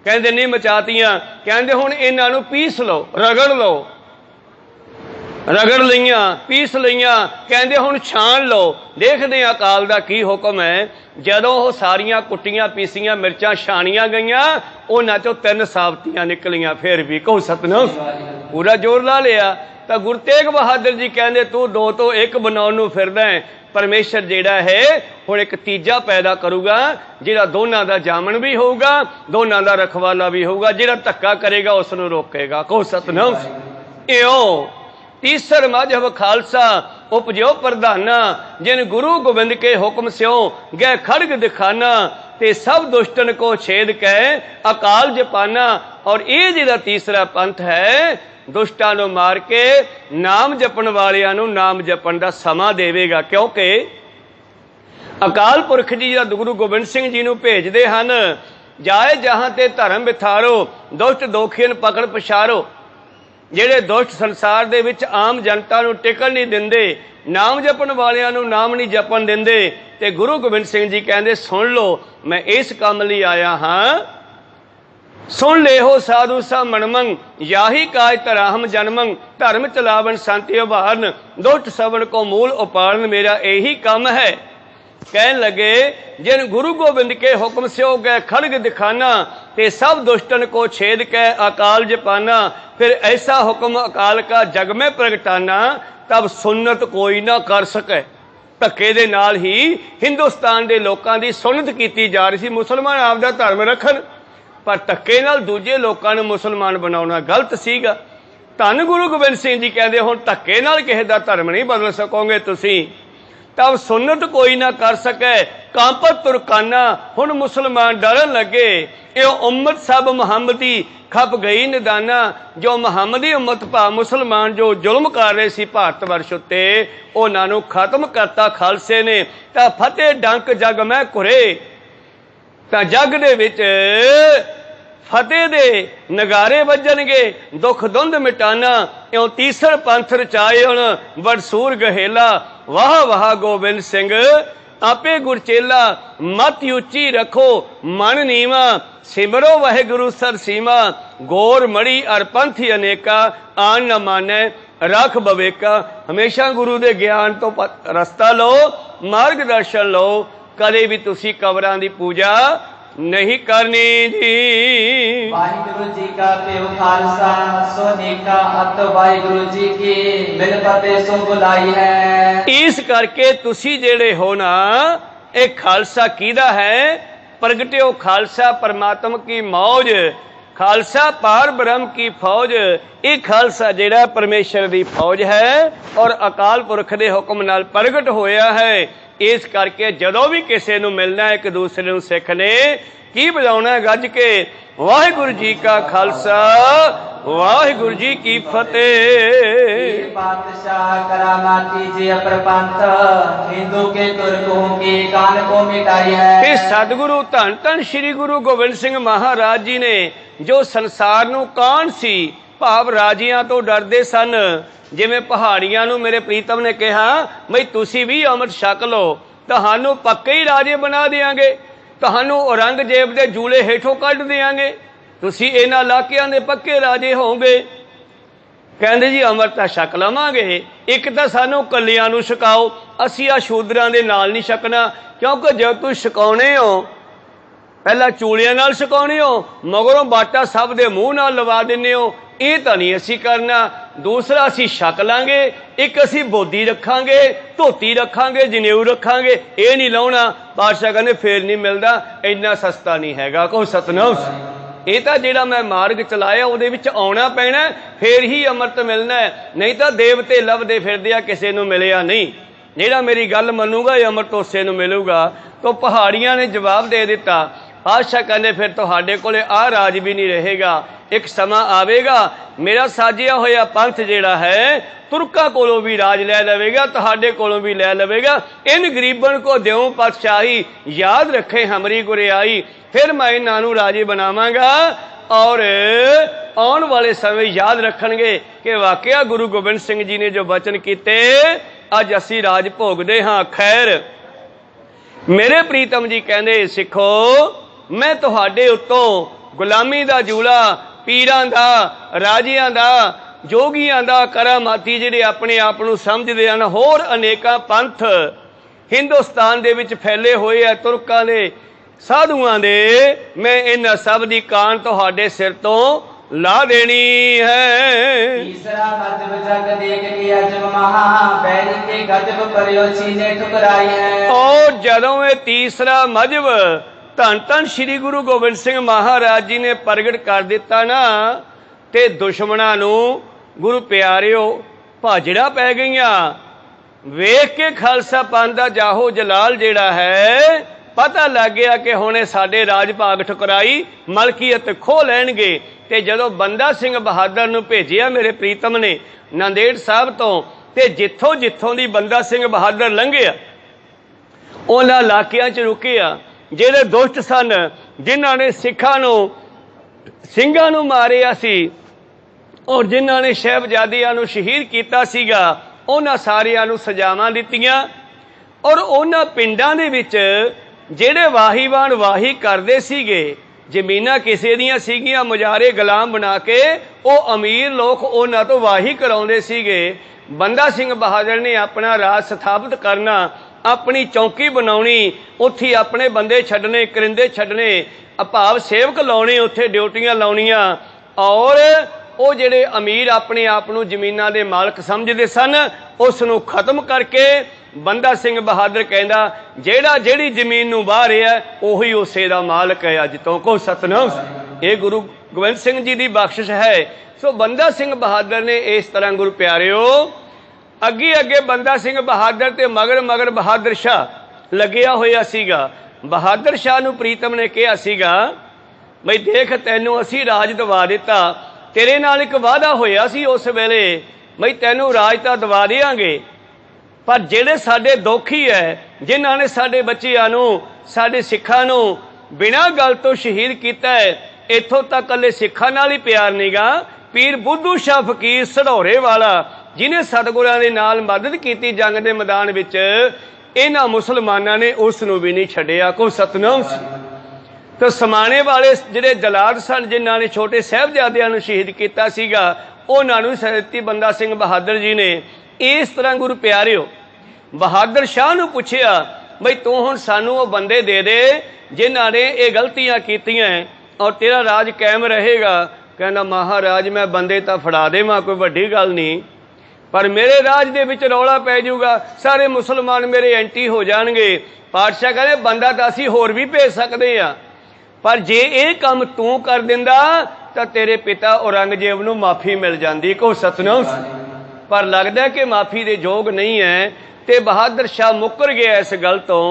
कहंदे नहीं मचातियां। कहंदे हुण इन्हां नूं पीस लो, रगड़ लो। रगड़ लईआं, पीस लईआं। कहंदे हुण छाण लो, देखदे आं अकाल दा की हुक्म है। जदों वो सारियां कुट्टियां पीसियां मिर्चां छाणियां गईयां, उन्हां चों 3 साबतियां निकलियां। फिर भी कहो सतनाम, पूरा जोर ला लिया। तां गुरु तेग बहादुर जी कहंदे तू 2 तो 1 बनाउण नूं फिरदा है। परमेश्वर जिहड़ा है हुण एक तीजा पैदा करूगा, जिहड़ा दोनां दा जामन भी होऊगा, दोनां दा रखवाला भी होऊगा। जिहड़ा धक्का करेगा उस नूं रोकेगा। कहो सतनाम। इउं तीसर मजहब खालसा उपजो प्रधाना, जिन गुरु गोबिंद के हुक्म स्यों गए खड़ग दिखाना, ते सब दुष्टन को छेद कै अकाल जपाना। और ये जिहड़ा तीसरा पंथ है दुष्टां नूं मार के नाम जपण वालियां नूं नाम जपण दा समा देवेगा। क्योंकि अकाल पुरख जी जिहड़ा गुरु गोबिंद सिंह जी नूं भेजदे हन, जाए जहां ते धर्म विथारो, दुष्ट दोखियन पकड़ पछारो। ਜਿਹੜੇ ਦੁਸ਼ਟ ਸੰਸਾਰ ਦੇ ਵਿੱਚ ਆਮ ਜਨਤਾ ਨੂੰ ਟਿਕਣ ਨਹੀਂ ਦਿੰਦੇ, ਨਾਮ ਜਪਣ ਵਾਲਿਆਂ ਨੂੰ ਨਾਮ ਨਹੀਂ ਜਪਣ ਦਿੰਦੇ। ਤੇ ਗੁਰੂ ਗੋਬਿੰਦ ਸਿੰਘ ਜੀ ਕਹਿੰਦੇ ਸੁਣ ਲਓ ਮੈਂ ਇਸ ਕੰਮ ਲਈ ਆਇਆ ਹਾਂ। ਸੁਣ ਲੇਹੋ ਸਾਧੂ ਸਾ ਮਨਮੰਗ, ਯਾਹੀ ਕਾਜ ਧਰਾਹਮ ਜਨਮੰਗ, ਧਰਮ ਚਲਾਵਨ ਸੰਤਿ ਉਭਾਰਨ, ਦੁਸ਼ਟ ਸਵਣ ਕੋ ਮੂਲ ਉਪਾਰਨ, ਮੇਰਾ ਇਹੀ ਕੰਮ ਹੈ। कहन लगे जिन गुरु गोबिंद के हुक्म से हो गए खड़ग दिखाना, ते सब दुष्टन को छेद के अकाल जपाना। फिर ऐसा हुक्म अकाल का जग में प्रगटाना, तब सुन्नत कोई ना कर सके। धक्के दे नाल ही हिंदुस्तान के लोगों की सुन्नत की जा रही थी। मुसलमान आपदा धर्म रखन, पर धक्के नाल दूजे लोगों ने मुसलमान बनाना गलत सीगा। धन गुरु गोबिंद सिंह जी कहते हुण धक्के नाल किसी का धर्म नहीं बदल सकोगे तुसीं, तब सुन्नत कोई ना कर सके। कांपत तुरकाना, हुण मुसलमान डरन लगे। ये उम्मत सब मुहम्मदी खप गई निदाना। जो मुहम्मदी उम्मत भा मुसलमान जो जुल्म कर रहे सी भारत वर्ष उत्ते, उन्हां नूं खत्म करता खालसे ने। तां फतेह डंक जग मैं घुरे, तां जग दे विच फतेह दे नगारे वजणगे, दुख दुंद मिटाना। इउं तीसर पंथ रचाए हुण वरसूर गहेला, वाह वाह गोबिंद सिंह आपे गुरचेला। मत उच्ची रखो मन नीवा, सिमरो वाहिगुरु सर सीमा। गोर मड़ी अर पंथी अनेका, आन न माने रख बवेका। हमेशा गुरु दे ज्ञान तो रस्ता लो, मार्गदर्शन लो। कदे भी तुसी कबरां दी पूजा नहीं करनी जी। वाहिगुरु जी का प्यो खालसा सो नेका अत वाहिगुरु जी की मिल फतेह सो बुलाई है। इस करके तुसी जेड़े हो ना, एक खालसा किदा है? प्रगट्यो खालसा परमात्मा की मौज, खालसा पार ब्रह्म की फौज। ये खालसा जेड़ा परमेश्वर की फौज है और अकाल पुरख के हुक्म नाल प्रगट होया है। इस करके जदों भी किसी नूं मिलना एक दूसरे नूं सिख ने की बजाउणा गज के वाहिगुरु जी का खालसा वाहिगुरु जी की फतेह। पातशाह करामाती जी अपरपंथ हिंदू के तुर्कों की कान को मिटाई है। सतगुरु धन धन श्री गुरु गोबिंद सिंह महाराज जी ने जो संसार नूं कान सी भाव राजियां तो डरदे सन, जिवें पहाड़ियां नूं मेरे प्रीतम ने कहा बई तुसी भी अमृत छक लो, तुहानूं पक्के ही राजे बना देंगे, तुहानूं औरंगजेब दे जूले हेठों कढ देंगे, तुसी इन्हां इलाकियां दे पक्के राजे होंगे। कहंदे जी अमृत तां छक लवांगे, एक तां सानूं कलियां नूं छकाओ, असीं आ शूदरां दे नाल नहीं छकना, क्योंकि जब तुसीं छकाउणे हो पहला चूड़ियां नाल छकाउणे हो, मगरों बाटा सब दे मूँह नाल लवा दिंदे हो। ये तो नहीं असी करना। दूसरा असी छक लांगे, एक असी बोधी रखांगे, धोती रखांगे, जनेऊ रखांगे, ये नहीं लाउणा। पातशाह कहंदे फिर नहीं मिलदा, इन्ना सस्ता नहीं हैगा। को सतनाम। ये तो जिहड़ा मैं मार्ग चलाया उहदे विच आउणा पैणा, फिर ही अमृत मिलना है, नहीं तो देवते लभदे फिरदे आ, किसी नूं मिलिया नहीं। जिहड़ा मेरी गल मनूगा ये अमृत उसे नूं मिलूगा। तो पहाड़ियां ने जवाब दे दिता। पातशाह कहंदे फिर तुहाडे कोले आ राज भी नहीं रहेगा, एक समा आवेगा मेरा साजिया होया पंथ जिहड़ा है तुर्का कोलों भी राज लै लवेगा, तुहाडे कोलों भी लै लवेगा। इन गरीबन को देऊं पातशाही, याद रखे हमारी गुरियाई, फिर मैं इन्हां नूं राजे बनावांगा और आने वाले समय याद रखणगे कि वाकया गुरु गोबिंद सिंह जी ने जो वचन कीते अज असी राज भोगदे हां। खैर मेरे प्रीतम जी कहंदे सिखो, मैं तुहाडे उत्तों गुलामी दा जूला पीरां दा राजियां दा जोगियां दा करामाती जिहड़े अपने आप नूं समझदे हन, होर अनेकां पंथ हिंदुस्तान दे विच फैले होए आ तुर्कां दे साधुआं दे, मैं इन्हां सब दी कान तुहाडे सिर तो ला देनी है। तीसरा मजब जग देख के अजब महा बैरी के गजब परियो चीने ठुकराई है। और जदों ये तीसरा मजब धन धन श्री गुरु गोबिंद सिंह महाराज जी ने प्रगट कर दिता ना, ते दुश्मनां नूं गुरु प्यारिओ भाजड़ा पै गईयां। वेख के खालसा पंथ दा जाहो जलाल जिहड़ा है पता लग गया कि हुणे साडे राज भाग ठुकराई, मलकीयत खो लैणगे। ते जदों बंदा सिंह बहादुर नूं भेजिया मेरे प्रीतम ने नांदेड़ साहब तो, ते जिथों जिथों दी बंदा सिंह बहादुर लंघिया उन्हां इलाकियां च रुकिया। ਜਿਹੜੇ ਦੁਸ਼ਟ ਸਨ ਜਿਨ੍ਹਾਂ ਨੇ ਸਿੱਖਾਂ ਨੂੰ ਸਿੰਘਾਂ ਨੂੰ ਮਾਰਿਆ ਸੀ ਔਰ ਜਿਨ੍ਹਾਂ ਨੇ ਸ਼ਹਿਬਜ਼ਾਦਿਆਂ ਨੂੰ ਸ਼ਹੀਦ ਕੀਤਾ ਸੀਗਾ, ਉਹਨਾਂ ਸਾਰਿਆਂ ਨੂੰ ਸਜ਼ਾਵਾਂ ਦਿੱਤੀਆਂ। ਔਰ ਉਹਨਾਂ ਪਿੰਡਾਂ ਦੇ ਵਿੱਚ ਜਿਹੜੇ ਵਾਹੀਵਾਨ ਵਾਹੀ ਕਰਦੇ ਸੀਗੇ, ਜ਼ਮੀਨਾਂ ਕਿਸੇ ਦੀਆਂ ਸੀਗੀਆਂ, ਮੁਜਾਰੇ ਗੁਲਾਮ ਬਣਾ ਕੇ ਉਹ ਅਮੀਰ ਲੋਕ ਉਹਨਾਂ ਤੋਂ ਵਾਹੀ ਕਰਾਉਂਦੇ ਸੀਗੇ। ਬੰਦਾ ਸਿੰਘ ਬਹਾਦਰ ਨੇ ਆਪਣਾ ਰਾਜ ਸਥਾਪਿਤ ਕਰਨਾ, अपनी चौकी बनाउणी, उत्थे अपने बंदे छड्डने, करिंदे छड्डने, भाव सेवक लाउणे, उत्थे ड्यूटियां लाउणियां। और वो जिहड़े अमीर अपने आप नूं जमीनां दे मालक समझदे सन उस नूं खत्म करके बंदा सिंह बहादुर कहंदा जिहड़ा जिहड़ी जमीन नूं बाह रिहा उही उसे दा मालक है अज तों। को सतनाम। ये गुरु गोबिंद सिंह जी की बख्शिश है। सो बंदा सिंह बहादुर ने इस तरह गुरु प्यारिओ अगे अगे बंदा सिंह बहादुर ते मगर मगर बहादुर शाह लग्या होया सीगा। बहादुर शाह नूं प्रीतम ने कहा सीगा बई देख तैनूं असीं राज दवा दिता, तेरे नाल एक वादा होया सी उस वेले बई तैनूं राज तां दवा देंगे, पर जिहड़े साडे दोखी है जिन्हां ने साडे बच्चिआं नूं साडे सिखां नूं बिना गल तो शहीद किया है, इत्थों तक कल्ले सिखां नाल ही प्यार नहींगा, पीर बुद्धू शाह फकीर सढौरे वाला जिन्हें सतगुरां दे नाल मदद की जंग के मैदान विच, इन्हां मुसलमानां ने उस नूं भी नहीं छड्डिया। को सतनाम। तो समाने वाले जिहड़े जलाद सन जिन्हां ने छोटे साहिबजादियां नूं शहीद कीता सीगा उन्हां नूं सदित्ती बंदा सिंह बहादुर जी ने। इस तरह गुरु प्यारिओ बहादुर शाह नूं पुछिया बई तूं हुण सानूं वो बंदे दे दे जिन्हां ने ये गलतियां कीतियां और तेरा राज कायम रहेगा। कहना महाराज मैं बंदे तां फड़ा देवां, कोई वड्डी गल नहीं, पर मेरे राज दे विच रौला पै जाऊगा, सारे मुसलमान मेरे एंटी हो जाणगे। पातशाह कहते बंदा तां असीं होर भी भेज सकदे आ, पर जे ये काम तू कर दिंदा तां तेरे पिता औरंगजेब नूं माफ़ी मिल जांदी। को सतनाम। पर लगदा कि माफ़ी दे योग नहीं है ते बहादुर शाह मुकर गया इस गल तो।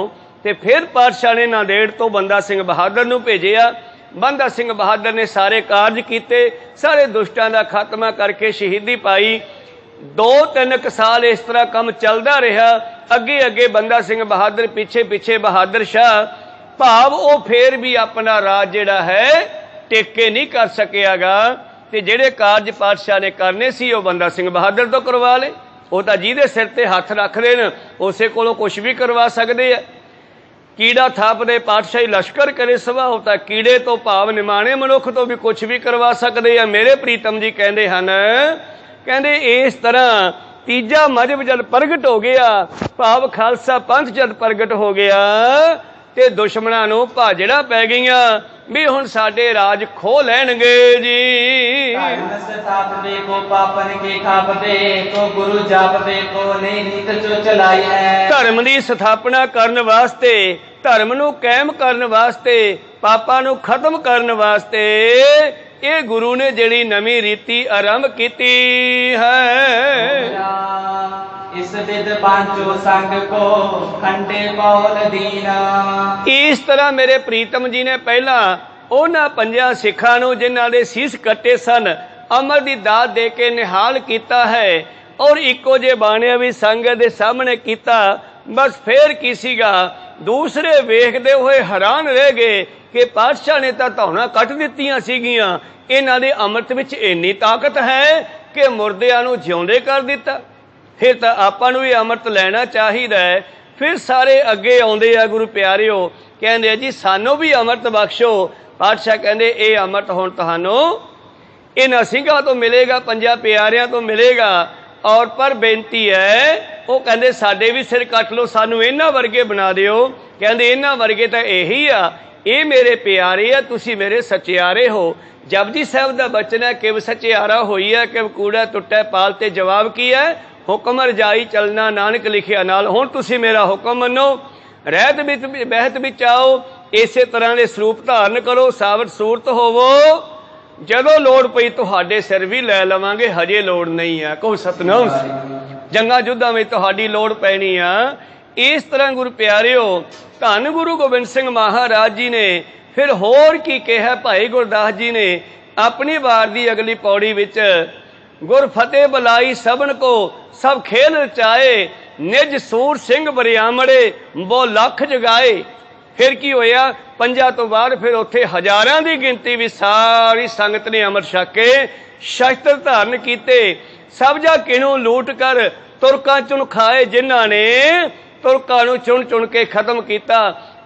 ते फिर पातशाह ने नांदेड़ तो बंदा सिंह बहादुर नूं भेजिया। बंदा सिंह बहादुर ने सारे कारज कीते, सारे दुष्टां दा खात्मा करके शहीदी पाई। 2-3 साल इस तरह काम चलता रहा। अगे अगे बंदा सिंह बहादुर, पीछे पीछे बहादुर शाह, भाव वो फिर भी अपना राज जिहड़ा है टेके नहीं कर सकियागा। ते जिहड़े कारज पातशाह ने करने सी वो बंदा सिंह बहादुर तो करवा ले। वो तो जिहदे सिर ते हथ रख देन उसे कोलों कुछ भी करवा सकते हैं। कीड़ा थापदे पातशाही लश्कर करे सुभाव, तो कीड़े तो भाव निमाणे मनुख तो भी कुछ भी करवा सकते हैं। मेरे प्रीतम जी कहते हैं, कहते इस तरह तीजा मजहब जद प्रगट हो गया, भाव खालसा पंथ जद प्रगट हो गया ते दुश्मनां नूं भाजड़ा पै गईयां भी हुण साडे राज खो लैणगे जी। धर्म स्थापते को पापन के खापते को गुरु जापते को नई रीत जो चलाई है। धर्म की स्थापना करने वास्ते, धर्म नूं कायम करने वास्ते, पापां नूं खत्म करने वास्ते ये गुरु ने जिहड़ी नवीं रीति आरंभ कीती है। इस विद पांचो संग को खंडे पौल दीना। इस तरह मेरे प्रीतम जी ने पहला उन्हां 5 सिखां नूं जिन्हां दे सीस कट्टे सन अमर दी दात दे के निहाल कीता है और इको जे बाणिया भी संगत दे सामने कीता। बस फिर की सीगा, दूसरे वेखदे होए हैरान रह गए कि पातशाह ने तां धौना कट दित्तियां सीगियां, इन्हां दे अमृत विच इन्नी ताकत है कि मुर्दियां नूं जिउंदे कर दिता। फिर तो आपां नूं भी अमृत लैना चाहिदा है। फिर सारे अगे आउंदे आ गुरु प्यारिओ, कहंदे जी सानू भी अमृत बख्शो। पातशाह कहंदे ये अमृत हुण तुहानूं इन्हां सिंघां तो मिलेगा, 5 प्यारियां तो मिलेगा, और पर बेनती है वो कहंदे साडे भी सिर कट लो, सानू इन्हां वर्गे बना दिओ। कहंदे इन्हां वर्गे तां यही आ, ये मेरे प्यारे आ, तुसी मेरे सचियारे हो। जपजी साहब दा बचन है, किव सचियारा होई है, किव कूड़ा टुट्टा पाल। ते जवाब की है, हुक्म रजाई चलना नानक लिखिया नाल। हुण तुसी मेरा हुक्म मनो, रहत विच बहत विच आओ, इसे तरह के स्वरूप धारण करो, सावत सूरत होवो, जदों लोड़ पई तुहाडे सिर भी लै लवांगे, हजे लोड़ नहीं है। कहो सतनाम। जंगा युद्धां विच तुहाडी लोड़ पैनी आ। इस तरह गुरु प्यारिओ धन गुरु गोबिंद सिंह महाराज जी ने फिर होर की कहा। भाई गुरदास जी ने अपनी वार दी अगली पौड़ी विच गुर फतेह बुलाई सबन को सब खेल रचाए, निज सूर सिंह बरियामड़े वो लख जगाए। फिर की होया, 5 तो बाद फिर उत्थे हजारां दी गिनती भी सारी संगत ने अमृत छक के शस्त्र धारण कीते। सब जा किनों लूट कर तुरकां चुन खाए, जिन्हां ने तुरकां नूं चुन चुन के खत्म किया।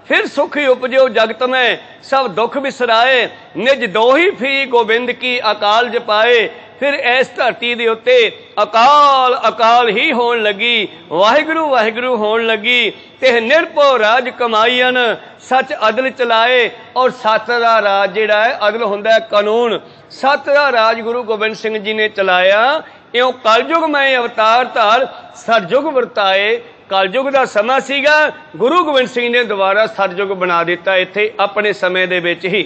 फिर सुख उपजो जगत में सब दुख बिसराए, निज दोही फी गोबिंद की अकाल जपाए। फिर इस धरती दे उत्ते अकाल अकाल ही होण लगी, वाहिगुरू वाहिगुरू होण लगी। ते निरभो राज कमाईअन सच अदल चलाए। और सत दा राज जिहड़ा है, अदल हुंदा है कानून, सत दा राज गुरु गोबिंद सिंह जी ने चलाया। इउं कलयुग में अवतार धार सरयुग वरताए। कलयुग का समा सीगा, गुरु गोबिंद सिंह ने दोबारा सरयुग बना दिता इत्थे अपने समय दे विच ही।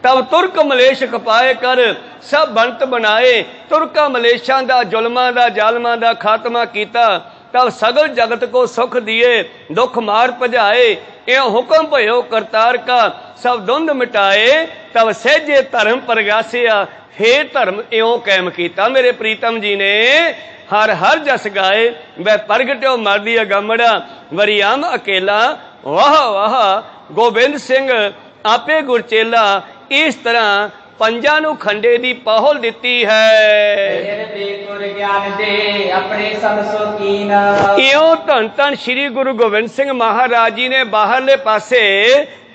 तब तुर्क मलेश खपाए कर सब बनत बनाए, तुर्का मलेशां दा जुल्मां दा जालमां दा खात्मा कीता। तब सगल जगत को सुख दिए, दुख मार भजाए। यो हुक्म भयो करतार का सब धुंध मिटाए। तब सहजे धर्म प्रगासिया, फिर धर्म इउं कायम कीता। मेरे प्रीतम जी ने हर हर जस गाए, वह प्रगट्यो मरदी अगमड़ा वरियाम अकेला। वाह वाह गोबिंद सिंह आपे गुरचेला। इस तरह 5 नूं खंडे दी पहल दिती है। इउं धन धन श्री गुरु गोबिंद सिंह महाराज जी ने बाहरले पासे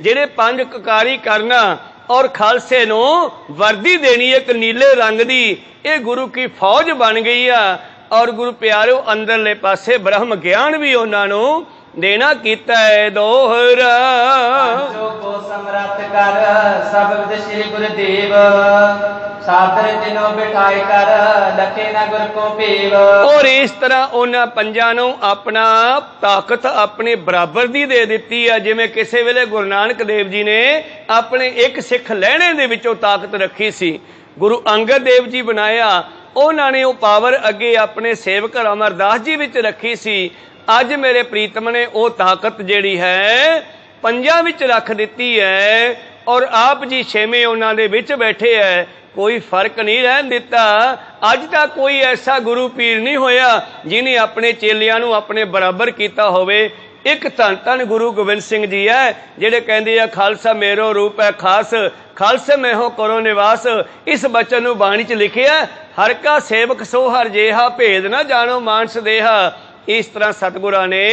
जिहड़े 5 ककारी करना और खालसे नूं वर्दी देनी एक नीले रंग दी, ये गुरु की फौज बन गई आ। और गुरु प्यारो अंदरले पासे ब्रह्म ज्ञान भी उन्हां नूं देना कीता है दोहरा। बराबर तिनो बिठाए कर लखे न गुर को पीव। और इस तरह उन्हां पंजां नूं अपना ताकत अपने बराबर दी दे दित्ती है। जिवें किसे वेले गुरु नानक देव जी ने अपने एक सिख लहणे दे विचों ताकत रखी सी, गुरु अंगद देव जी बनाया, उन्हां ने वो पावर अगे अपने सेवक अमरदास जी विच रखी सी। अज मेरे प्रीतम ने वो ताकत जिहड़ी है पंजां विच रख दित्ती है और आप जी छेवें उन्हां दे विच बैठे है। कोई फर्क नहीं रहन दिता। अज तक कोई ऐसा गुरु पीर नहीं होया जिन्हें अपने चेलियां नूं अपने बराबर कीता होवे। एक धन धन गुरु गोबिंद सिंह जी है जिहड़े कहंदे आ खालसा मेरो रूप है खास, खालसे में हो करो निवास। इस बचन नूं बाणी च लिखिया हर का सेवक सो हर जेहा भेद ना जानो मानस देहा। इस तरह सतगुरां ने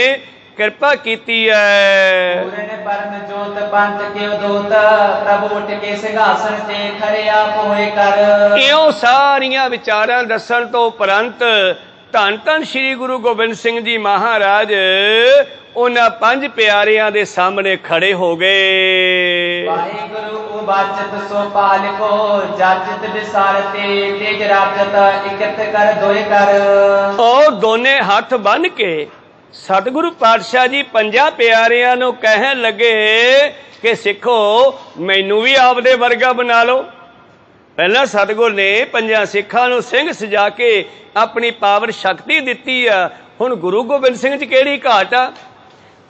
कृपा कीती है। पूर्ण परम जोत पंथ के दूत प्रभु उठ के सिंहासन ते खरे आप होए कर। इउं सारियां विचारां दस्सण तो उपरंत धन धन श्री गुरु गोबिंद सिंह जी महाराज उन्हां पंज प्यारियां दे सामने खड़े हो गए। वाहिगुरु उबाचत सो पालको जाचत विसारते तेज राजत इकत कर दोए कर। और दोने हाथ बन के सतगुरु पातशाह जी पंजा प्यारियां नूं कहण लगे कि सिखो मैनू भी आपदे वर्गा बना लो। पहला सतगुर ने पंजा सिखां नूं सिंह सजा के अपनी पावर शक्ति दित्ती आ। हुण गुरु गोबिंद सिंह च किहड़ी घाट आ?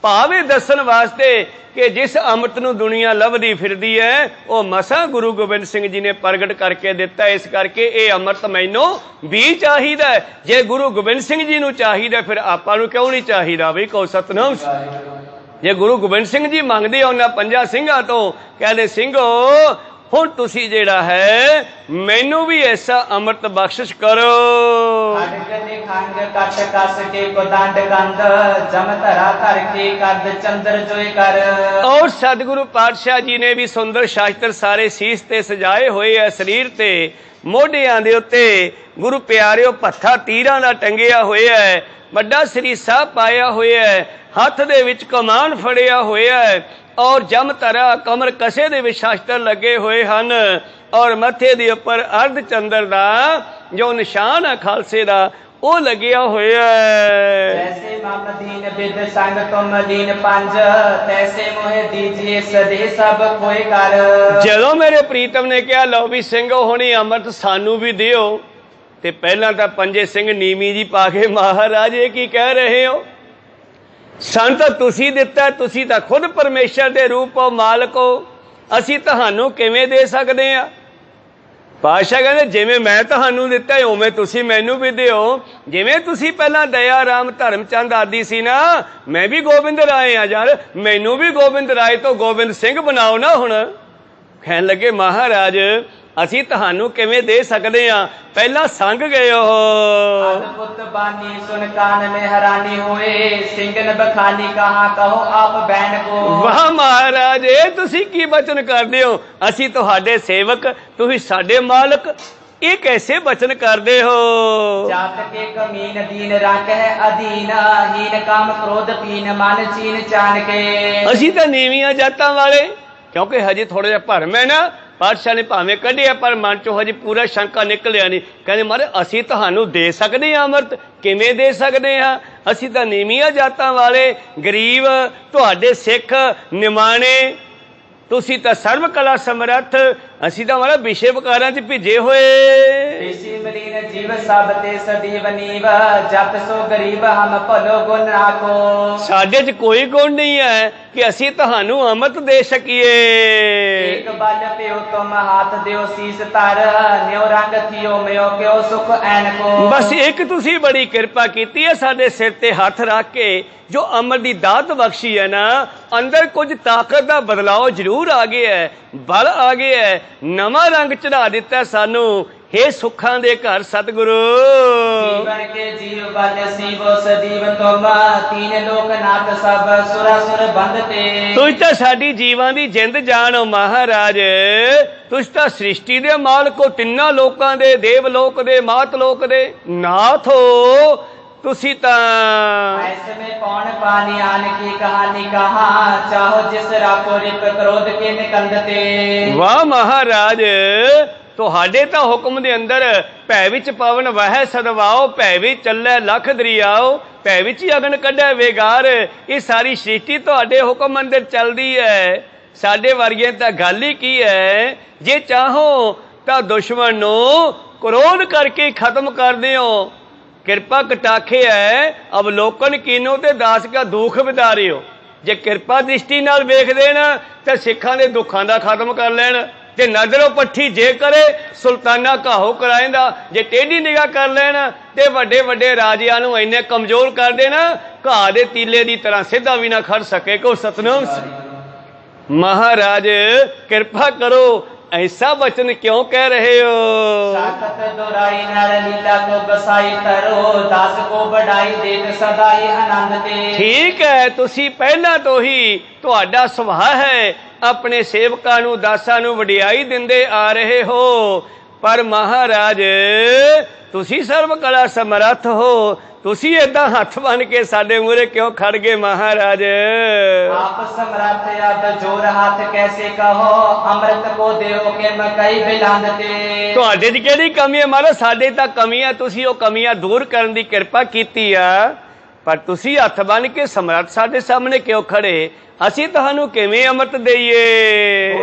भावे दसन वास्ते कि जिस अमृत नूं दुनिया लभदी फिरदी है वो मसा गुरु गोबिंद सिंह जी ने प्रगट करके दिता। इस करके ये अमृत मैनू भी चाहिदा है। जे गुरु गोबिंद सिंह जी नूं चाहिदा फिर आपां नूं क्यों नहीं चाहिदा? भी कहो सतनाम। जे गुरु गोबिंद सिंह जी मंगदे उन्हां पंजां सिंघां तो कहदे सिंघो हुण तुसी जिहड़ा है मैनू भी ऐसा अमृत बख्शिश करो। खंड कट कस के कोदंड कंद जम धरा धर के कद चंद्र जोए कर। और सतगुरु पातशाह जी ने भी सुंदर शास्त्र सारे शीश ते सजाए हुए है। शरीर ते मोढियां दे उत्ते गुरु प्यारिओ भत्था तीरां दा टंगिया होया है। वड्डा श्री साहब पाया होया है। हथ दे विच कमान फड़िया होया है और जम धरा कमर कसे दे विच शास्त्र लगे हुए हन और मथे दे उपर अर्ध चंद्र दा जो निशान है खालसे दा वो लगिया होया है। जैसे मम दीन बिद संग तुम दीन पंज तैसे मोहे दीजिए सदे सब कोई कर। जदों मेरे प्रीतम ने कहा लो भी सिंह हुणी अमृत सानू भी दिओ ते पहला तां पंजे सिंह नीवी जी पा के महाराज ये की कह रहे हो? सन तां तुसी दिता, तुसी तां खुद परमेश्वर दे रूप हो, मालक हो, असी तुहानू किवें दे सकदे आ? पातशाह कहंदे जिवें मैं तुहानू दिता उवें तुसी मैनू भी दिओ। जिवें तुसी पहला दया राम धर्मचंद आदि सी ना, मैं भी गोबिंद राय आ यार, मैनू भी गोबिंद राय तो गोबिंद सिंह बनाओ ना। हुण कहण लगे महाराज असी तुहानू किवें दे सकदे आ? पहला संग गए हो। अद्भुत बानी सुन कान में हैरानी होए सिंगन बखानी कहा कहो आप बैन को। वाह महाराज ये तुसी की बचन करदे हो? असी तुहाडे सेवक तुसी साडे मालक, ये कैसे बचन करदे हो? जात के कमीन दीन रख है अधीन हीन काम क्रोध पीन मन चीन चान के। असी तो नीवियां जातां वाले क्योंकि हजे थोड़ा जिहा भरम है ना। पातशाह ने भावें कढ़िया पर मन चो हजे पूरा शंका निकलिया नहीं। कहते महाराज असी तुहानू दे सकदे हां अमृत? किवें दे सकदे हां? असी तां नीवियां जातां वाले गरीब तुहाडे सिख निमाणे, तुसी तां सर्व कला समर्थ, असी तां महाराज विषय विकारां च भिजे होए। इसी मलीन जीव सब ते सदीव नीव जत सो गरीब हम भलो गुण राखो। साडे च कोई गुण नहीं है कि असी तुहानू अमृत दे सकीए। एक बल पियो तुम हाथ दियो शीस तर न्यो रंग थियो मयो क्यों सुख ऐन को। बस एक तुसी बड़ी कृपा कीती है साडे सिर ते हाथ रख के जो अमृत दी दात बख्शी है ना, अंदर कुछ ताकत दा बदलाव जरूर आ गया है, बल आ गया है, नवा रंग चढ़ा दिता सानू। हे सुखां दे घर सतगुरु जीवन के जीव बल सीवो सदीव तुम तीन लोक नाथ सब सुरा सुर बंधते। तुझ तां साडी जीवां दी जिंद जान हो महाराज, तुझ तां सृष्टि दे मालक हो, तिन्ना लोकां दे, देव लोक दे, मात लोक दे नाथ हो। तुसी तां ऐसे में कौन पानी आन की कहानी कहा चाहो जिस राखो रिप क्रोध के निकंदते। वाह महाराज ਤੁਹਾਡੇ ਤਾਂ ਹੁਕਮ ਦੇ ਅੰਦਰ ਭੈ ਵਿੱਚ ਪਵਨ ਵਹਿ ਸਦਵਾਓ, ਭੈ ਵਿੱਚ ਚੱਲੇ ਲੱਖ ਦਰਿਆਓ, ਭੈ ਵਿੱਚ ਹੀ ਅਗਨ ਕੱਢੇ ਵੇਗਾਰ। ਇਹ ਸਾਰੀ ਸ੍ਰਿਸ਼ਟੀ ਤੁਹਾਡੇ ਹੁਕਮ ਅੰਦਰ ਚੱਲਦੀ ਹੈ। ਸਾਡੇ ਵਰਗੇ ਤਾਂ ਗੱਲ ਹੀ ਕੀ ਹੈ, ਜੇ ਚਾਹੋ ਤਾਂ ਦੁਸ਼ਮਣ ਨੂੰ ਕ੍ਰੋਧ ਕਰਕੇ ਖਤਮ ਕਰ ਦਿਓ। ਕਿਰਪਾ ਕਟਾਖੇ ਹੈ ਅਵਲੋਕਨ ਕੀਨੋ ਤੇ ਦਾਸ ਕਾ ਦੁੱਖ ਵਿਦਾਰਿਓ। ਜੇ ਕਿਰਪਾ ਦ੍ਰਿਸ਼ਟੀ ਨਾਲ ਵੇਖਦੇ ਨਾ ਤਾਂ ਸਿੱਖਾਂ ਦੇ ਦੁੱਖਾਂ ਦਾ ਖਤਮ ਕਰ ਲੈਣ। ਤੇ ਨਜ਼ਰੋਂ ਪੱਠੀ ਜੇ ਕਰੇ ਸੁਲਤਾਨਾ ਘਾਹੋ ਕਰਾਏਂਦਾ। ਜੇ ਟੇਢੀ ਨਿਗਾਹ ਕਰ ਲੈਣ ਤੇ ਵੱਡੇ ਵੱਡੇ ਰਾਜਿਆਂ ਨੂੰ ਇੰਨੇ ਕਮਜ਼ੋਰ ਕਰ ਦੇਣਾ ਘਾਹ ਦੇ ਤੀਲੇ ਦੀ ਤਰ੍ਹਾਂ ਸਿੱਧਾ ਵੀ ਨਾ ਖੜ ਸਕੇ। ਕੋ ਸਤਨਾਮ महाराज कृपा करो, ऐसा वचन क्यों कह रहे हो? साखत दोराई नर लीला को बसाई तरो, दास को बढ़ाई देत सदाई आनंद ते। ठीक है, तुसी पहला तो ही तुहाडा सुभाव है अपने सेवकां नूं दासां नूं वडियाई दिंदे आ रहे हो, पर महाराज तुसी सर्व कला समर्थ हो, ਤੁਸੀਂ ਏਦਾਂ ਹੱਥ ਬਨ ਕੇ ਸਾਡੇ ਮੂਹਰੇ ਕਿਉਂ ਖੜ ਗਏ ਮਹਾਰਾਜ? ਆਪ ਸਮਰੱਥ ਅਬ ਜੋਰ ਹੱਥ ਕੈਸੇ ਕਹੋ, ਅੰਮ੍ਰਿਤ ਕੋ ਦਿਓ ਕਿ ਮਕਈ ਬਿਲੰਦ ਤੇ। ਤੁਹਾਡੇ 'ਚ ਕਿਹੜੀ ਕਮੀ ਹੈ ਮਹਾਰਾਜ? ਸਾਡੇ ਤਾਂ ਕਮੀਆਂ, ਤੁਸੀਂ ਉਹ ਕਮੀਆਂ ਦੂਰ ਕਰਨ ਦੀ ਕਿਰਪਾ ਕੀਤੀ ਆ, ਪਰ ਤੁਸੀਂ ਹੱਥ ਬਨ ਕੇ ਸਮਰੱਥ ਸਾਡੇ ਸਾਹਮਣੇ ਕਿਉਂ ਖੜੇ? ਅਸੀਂ ਤੁਹਾਨੂੰ ਕਿਵੇਂ ਅੰਮ੍ਰਿਤ ਦੇਈਏ?